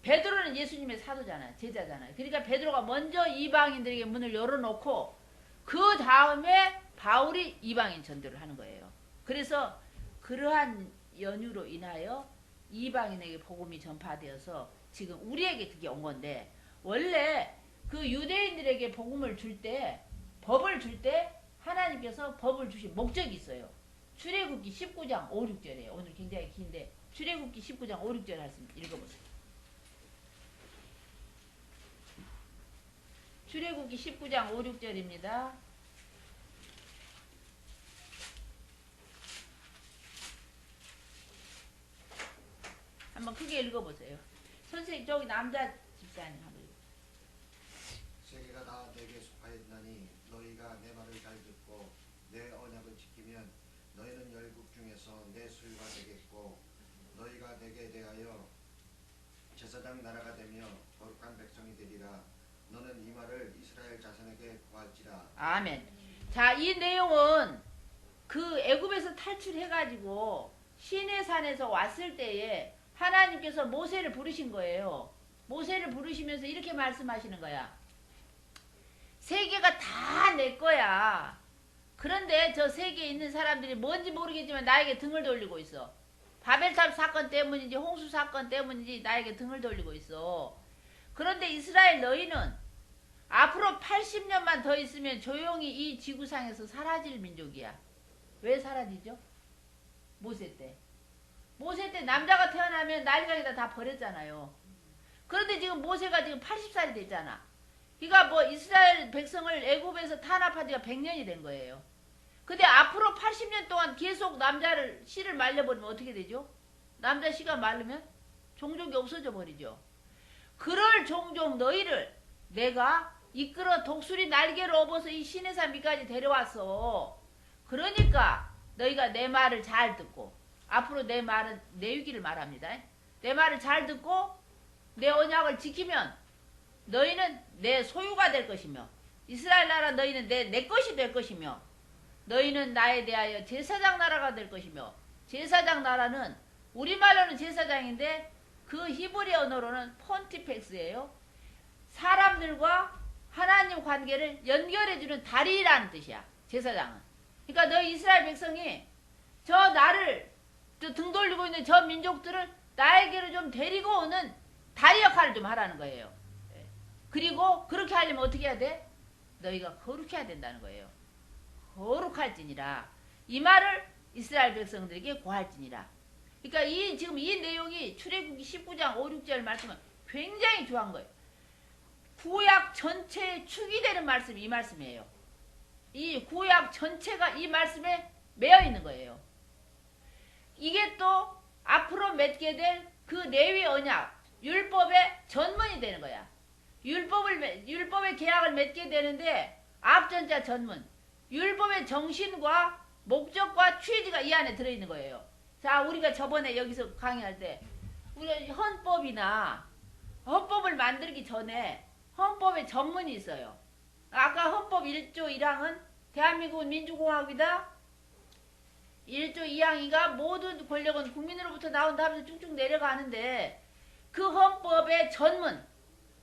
베드로는 예수님의 사도잖아요. 제자잖아요. 그러니까 베드로가 먼저 이방인들에게 문을 열어놓고 그 다음에 바울이 이방인 전도를 하는 거예요. 그래서 그러한 연유로 인하여 이방인에게 복음이 전파되어서 지금 우리에게 그게 온 건데, 원래 그 유대인들에게 복음을 줄 때, 법을 줄 때 하나님께서 법을 주신 목적이 있어요. 출애굽기 19장 5, 6절이에요. 오늘 굉장히 긴데 출애굽기 19장 5, 6절 말씀 읽어보세요. 출애굽기 19장 5, 6절입니다. 한번 크게 읽어보세요. 선생님, 저기 남자 집사님 한번 읽어보세요. 세계가 다 내게 속하였나니 너희가 내 말을 잘 듣고 내 언약을 지키면 너희는 열국 중에서 내 소유가 되겠고 너희가 내게 대하여 제사장 나라가 되며 거룩한 백성이 되리라. 너는 이 말을 이스라엘 자손에게 고할지라. 아멘. 자, 이 내용은 그 애굽에서 탈출해가지고 시내산에서 왔을 때에 하나님께서 모세를 부르신 거예요. 모세를 부르시면서 이렇게 말씀하시는 거야. 세계가 다 내 거야. 그런데 저 세계에 있는 사람들이 뭔지 모르겠지만 나에게 등을 돌리고 있어. 바벨탑 사건 때문인지 홍수 사건 때문인지 나에게 등을 돌리고 있어. 그런데 이스라엘 너희는 앞으로 80년만 더 있으면 조용히 이 지구상에서 사라질 민족이야. 왜 사라지죠? 모세 때. 모세 때 남자가 태어나면 나리강에다 다 버렸잖아요. 그런데 지금 모세가 지금 80살이 됐잖아. 그러니까 뭐 이스라엘 백성을 애굽에서 탄압한 지가 100년이 된 거예요. 근데 앞으로 80년 동안 계속 남자를 씨를 말려버리면 어떻게 되죠? 남자 씨가 마르면 종족이 없어져 버리죠. 그럴 종족 너희를 내가 이끌어 독수리 날개를 업어서 이 시내산 밑까지 데려왔어. 그러니까 너희가 내 말을 잘 듣고, 앞으로 내 말은 내 위기를 말합니다. 내 말을 잘 듣고 내 언약을 지키면 너희는 내 소유가 될 것이며 이스라엘 나라 너희는 내 것이 될 것이며 너희는 나에 대하여 제사장 나라가 될 것이며, 제사장 나라는 우리말로는 제사장인데 그 히브리 언어로는 폰티펙스예요. 사람들과 하나님 관계를 연결해주는 다리라는 뜻이야. 제사장은. 그러니까 너희 이스라엘 백성이 저 나를 등 돌리고 있는 저 민족들을 나에게로 좀 데리고 오는 다리 역할을 좀 하라는 거예요. 그리고 그렇게 하려면 어떻게 해야 돼? 너희가 거룩해야 된다는 거예요. 거룩할지니라. 이 말을 이스라엘 백성들에게 고할지니라. 그러니까 지금 이 내용이 출애굽기 19장 5, 6절 말씀은 굉장히 중요한 거예요. 구약 전체의 축이 되는 말씀이 이 말씀이에요. 이 구약 전체가 이 말씀에 매여 있는 거예요. 이게 또 앞으로 맺게 될 그 레위 언약, 율법의 전문이 되는 거야. 율법의 계약을 맺게 되는데 앞전자 전문, 율법의 정신과 목적과 취지가 이 안에 들어있는 거예요. 자, 우리가 저번에 여기서 강의할 때 우리가 헌법을 만들기 전에 헌법의 전문이 있어요. 아까 헌법 1조 1항은 대한민국은 민주공화국이다. 1조 2항이가 모든 권력은 국민으로부터 나온다 하면서 쭉쭉 내려가는데, 그 헌법의 전문,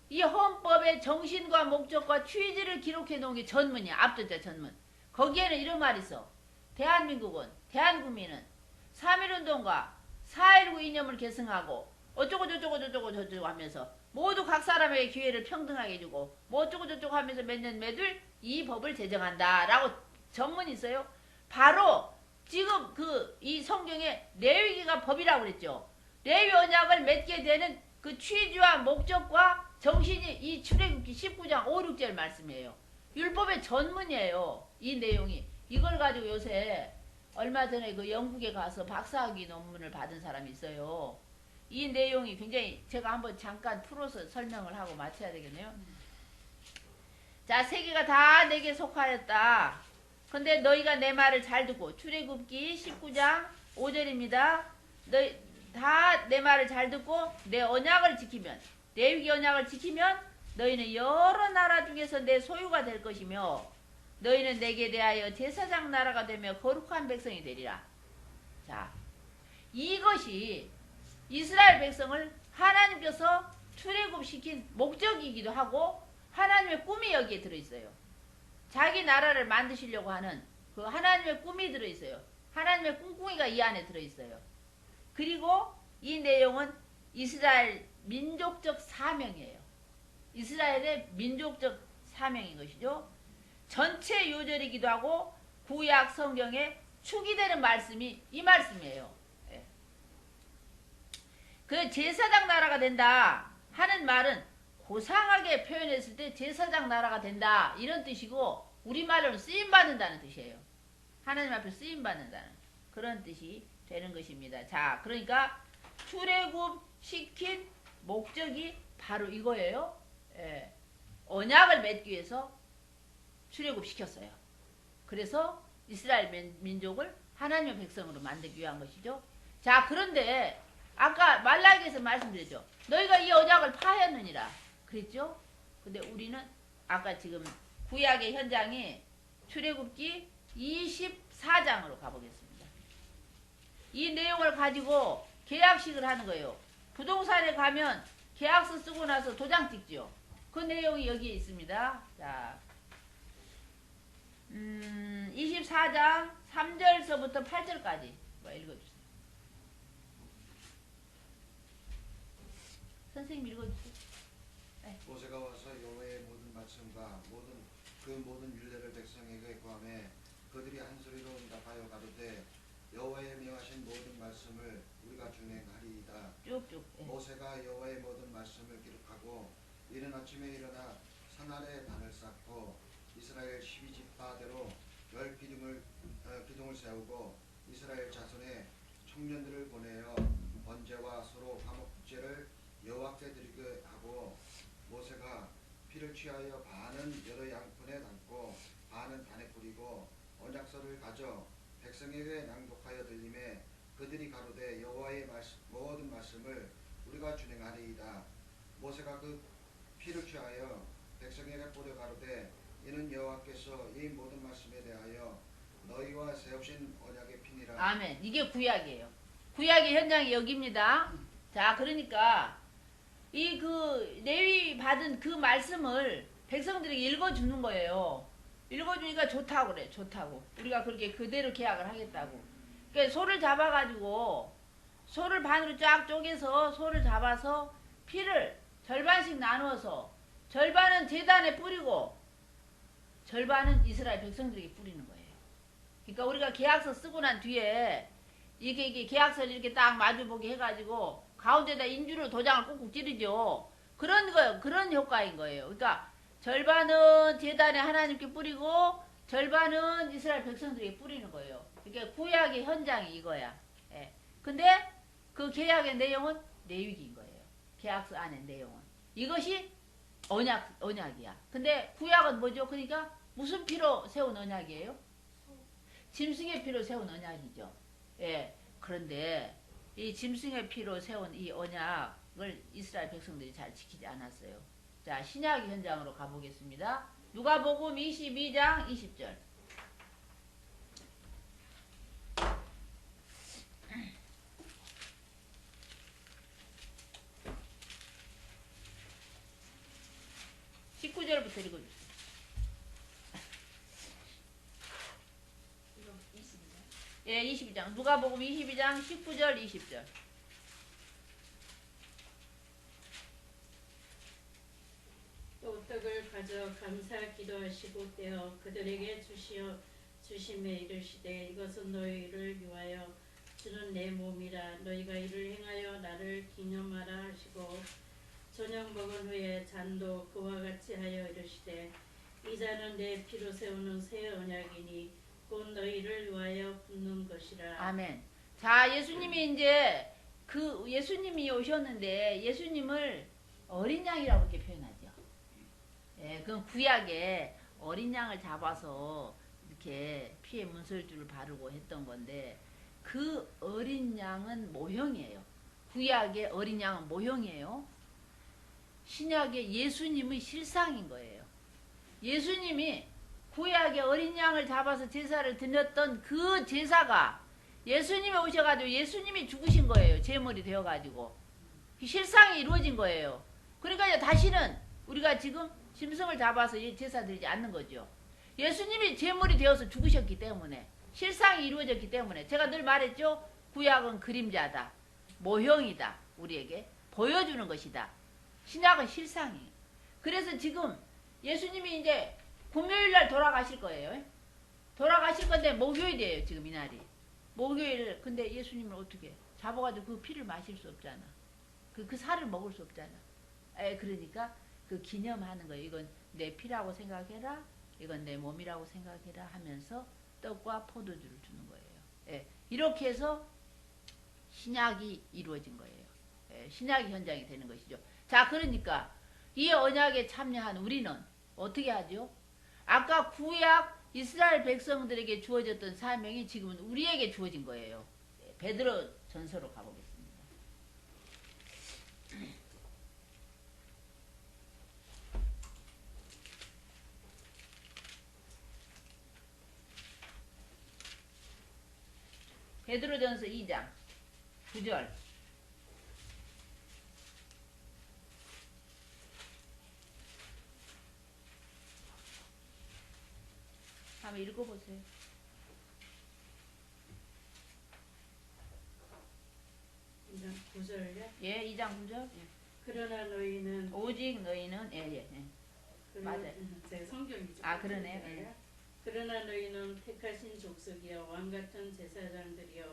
이 헌법의 정신과 목적과 취지를 기록해 놓은 게 전문이야. 앞전자 전문. 거기에는 이런 말이 있어. 대한민국은, 대한국민은 3.1운동과 4.19 이념을 계승하고 어쩌고 저쩌고 하면서 모두 각 사람에게 기회를 평등하게 주고 뭐 어쩌고 저쩌고 하면서 몇 년 매들 이 법을 제정한다라고 전문이 있어요. 바로 지금 이 성경에 레위기가 법이라고 그랬죠. 레위 언약을 맺게 되는 그 취지와 목적과 정신이 이 출애굽기 19장 5, 6절 말씀이에요. 율법의 전문이에요. 이 내용이. 이걸 가지고 요새 얼마 전에 그 영국에 가서 박사학위 논문을 받은 사람이 있어요. 이 내용이 굉장히 제가 한번 잠깐 풀어서 설명을 하고 마쳐야 되겠네요. 자, 세계가 다 내게 속하였다. 근데 너희가 내 말을 잘 듣고 출애굽기 19장 5절입니다. 너희 다 내 말을 잘 듣고 내 언약을 지키면 레위기 언약을 지키면 너희는 여러 나라 중에서 내 소유가 될 것이며 너희는 내게 대하여 제사장 나라가 되며 거룩한 백성이 되리라. 자, 이것이 이스라엘 백성을 하나님께서 출애굽시킨 목적이기도 하고 하나님의 꿈이 여기에 들어있어요. 자기 나라를 만드시려고 하는 그 하나님의 꿈이 들어있어요. 하나님의 꿈꾸기가 이 안에 들어있어요. 그리고 이 내용은 이스라엘 민족적 사명이에요. 이스라엘의 민족적 사명인 것이죠. 전체 요절이기도 하고 구약 성경에 축이 되는 말씀이 이 말씀이에요. 예. 그 제사장 나라가 된다 하는 말은 고상하게 표현했을 때 제사장 나라가 된다 이런 뜻이고 우리말로는 쓰임받는다는 뜻이에요. 하나님 앞에 쓰임받는다는 그런 뜻이 되는 것입니다. 자, 그러니까 출애굽 시킨 목적이 바로 이거예요. 예. 언약을 맺기 위해서 출애굽 시켰어요. 그래서 이스라엘 민족을 하나님의 백성으로 만들기 위한 것이죠. 자, 그런데 아까 말라기에서 말씀드렸죠. 너희가 이 언약을 파했느니라 그랬죠. 근데 우리는 아까 지금 구약의 현장이 출애굽기 24장으로 가보겠습니다. 이 내용을 가지고 계약식을 하는 거예요. 부동산에 가면 계약서 쓰고 나서 도장 찍죠. 그 내용이 여기에 있습니다. 자, 24장 3절서부터 8절까지 읽어주세요. 선생님 읽어주세요. 네. 모세가 와서 여호와의 모든 말씀과 모든 율례를 백성에게 구하매 그들이 한 소리로 응답하여 가로되 여호와의 명하신 모든 말씀을 우리가 준행하리이다. 쭉쭉. 예. 모세가 여호와의 모든 말씀을 기록하고 이른 아침에 일어나 산 아래 단을 쌓고 이스라엘 12지파대로 열 기둥을 세우고 이스라엘 자손의 청년들을 보내어 번제와 서로 화목제를 여호와께 드리게 하고 모세가 피를 취하여 반은 여러 양푼에 담고 반은 단에 뿌리고 언약서를 가져 백성에게 낭독하여 들림에 그들이 가로되 여호와의 모든 말씀을 우리가 준행하리이다. 모세가 그 피를 취하여 백성에게 뿌려 가로되 이는 여호와께서 이 모든 말씀에 대하여 너희와 세우신 언약의 피니라. 아멘. 이게 구약이에요. 구약의 현장이 여기입니다. 자, 그러니까 이 레위 받은 그 말씀을 백성들에게 읽어주는 거예요. 읽어주니까 좋다고 그래. 좋다고. 우리가 그렇게 그대로 계약을 하겠다고. 그러니까 소를 잡아가지고 소를 반으로 쫙 쪼개서 소를 잡아서 피를 절반씩 나누어서 절반은 제단에 뿌리고 절반은 이스라엘 백성들에게 뿌리는 거예요. 그러니까 우리가 계약서 쓰고 난 뒤에 이게 계약서를 이렇게 딱 마주보게 해가지고 가운데다 인주로 도장을 꾹꾹 찌르죠. 그런 거예요. 그런 효과인 거예요. 그러니까 절반은 제단에 하나님께 뿌리고 절반은 이스라엘 백성들에게 뿌리는 거예요. 그러니까 구약의 현장이 이거야. 예. 근데 그 계약의 내용은 레위기인 거예요. 계약서 안의 내용은. 이것이 언약이야. 근데 구약은 뭐죠? 그러니까 무슨 피로 세운 언약이에요? 짐승의 피로 세운 언약이죠. 예. 그런데 이 짐승의 피로 세운 이 언약을 이스라엘 백성들이 잘 지키지 않았어요. 자, 신약 현장으로 가보겠습니다. 누가복음 22장 20절. (19절부터) 읽어주세요. 이거 20이죠? 예, 22장. 누가복음 22장 19절 20절. 가져 감사 기도하시고 떼어 그들에게 주심에 이르시되 이것은 너희를 위하여 주는 내 몸이라. 너희가 이를 행하여 나를 기념하라 하시고 저녁 먹은 후에 잔도 그와 같이 하여 이르시되 이 잔은 내 피로 세우는 새 언약이니 곧 너희를 위하여 붓는 것이라. 아멘. 자, 예수님이 이제 예수님이 오셨는데 예수님을 어린 양이라고 이렇게 표현하죠. 예, 그건 구약에 어린 양을 잡아서 이렇게 피에 문설주를 바르고 했던 건데 그 어린 양은 모형이에요. 구약의 어린 양은 모형이에요. 신약의 예수님의 실상인 거예요. 예수님이 구약의 어린 양을 잡아서 제사를 드렸던 그 제사가 예수님이 오셔가지고 예수님이 죽으신 거예요. 제물이 되어가지고. 실상이 이루어진 거예요. 그러니까 이제 다시는 우리가 지금 짐승을 잡아서 제사 드리지 않는 거죠. 예수님이 제물이 되어서 죽으셨기 때문에 실상이 이루어졌기 때문에 제가 늘 말했죠. 구약은 그림자다. 모형이다. 우리에게 보여주는 것이다. 신약은 실상이에요. 그래서 지금 예수님이 이제 금요일날 돌아가실 거예요. 돌아가실 건데 목요일이에요. 지금 이날이. 목요일. 근데 예수님은 어떻게 잡아가지고 그 피를 마실 수 없잖아. 그 살을 먹을 수 없잖아. 그러니까 그 기념하는 거예요. 이건 내 피라고 생각해라. 이건 내 몸이라고 생각해라 하면서 떡과 포도주를 주는 거예요. 이렇게 해서 신약이 이루어진 거예요. 신약이 현장이 되는 것이죠. 자, 그러니까 이 언약에 참여한 우리는 어떻게 하죠? 아까 구약 이스라엘 백성들에게 주어졌던 사명이 지금은 우리에게 주어진 거예요. 베드로 전서로 가보겠습니다. 베드로전서 2장 9절. 한번 읽어보세요. 이장 9절요? 예, 2장 9절. 그러나 너희는 오직 너희는 맞아요. 제 성경이죠. 아, 그러네요. 예. 그러나 너희는 택하신 족속이여 왕같은 제사장들이여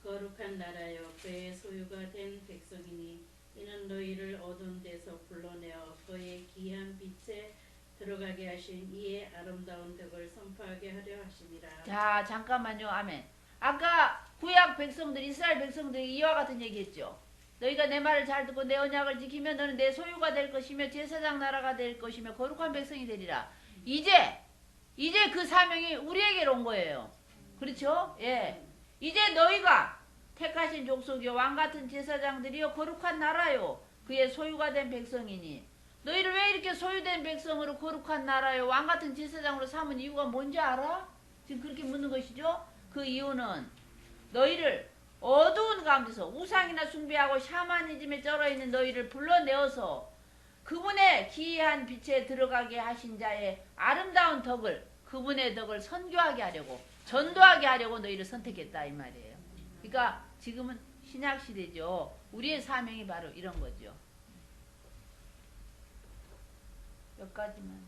거룩한 나라여 그의 소유가 된 백성이니 이는 너희를 어두운 데서 불러내어 그의 귀한 빛에 들어가게 하신 이의 아름다운 덕을 선포하게 하려 하심이라. 자, 잠깐만요. 아멘. 아까 구약 백성들, 이스라엘 백성들이 이와 같은 얘기했죠. 너희가 내 말을 잘 듣고 내 언약을 지키면 너는 내 소유가 될 것이며 제사장 나라가 될 것이며 거룩한 백성이 되리라. 이제 그 사명이 우리에게로 온 거예요. 그렇죠? 예. 이제 너희가 택하신 족속이요 왕같은 제사장들이요 거룩한 나라요 그의 소유가 된 백성이니 너희를 왜 이렇게 소유된 백성으로 거룩한 나라요 왕같은 제사장으로 삼은 이유가 뭔지 알아? 지금 그렇게 묻는 것이죠. 그 이유는 너희를 어두운 가운데서 우상이나 숭배하고 샤머니즘에 쩔어있는 너희를 불러내어서 그분의 기이한 빛에 들어가게 하신 자의 아름다운 덕을, 그분의 덕을 선교하게 하려고, 전도하게 하려고 너희를 선택했다 이 말이에요. 그러니까 지금은 신약시대죠. 우리의 사명이 바로 이런 거죠. 몇 가지만.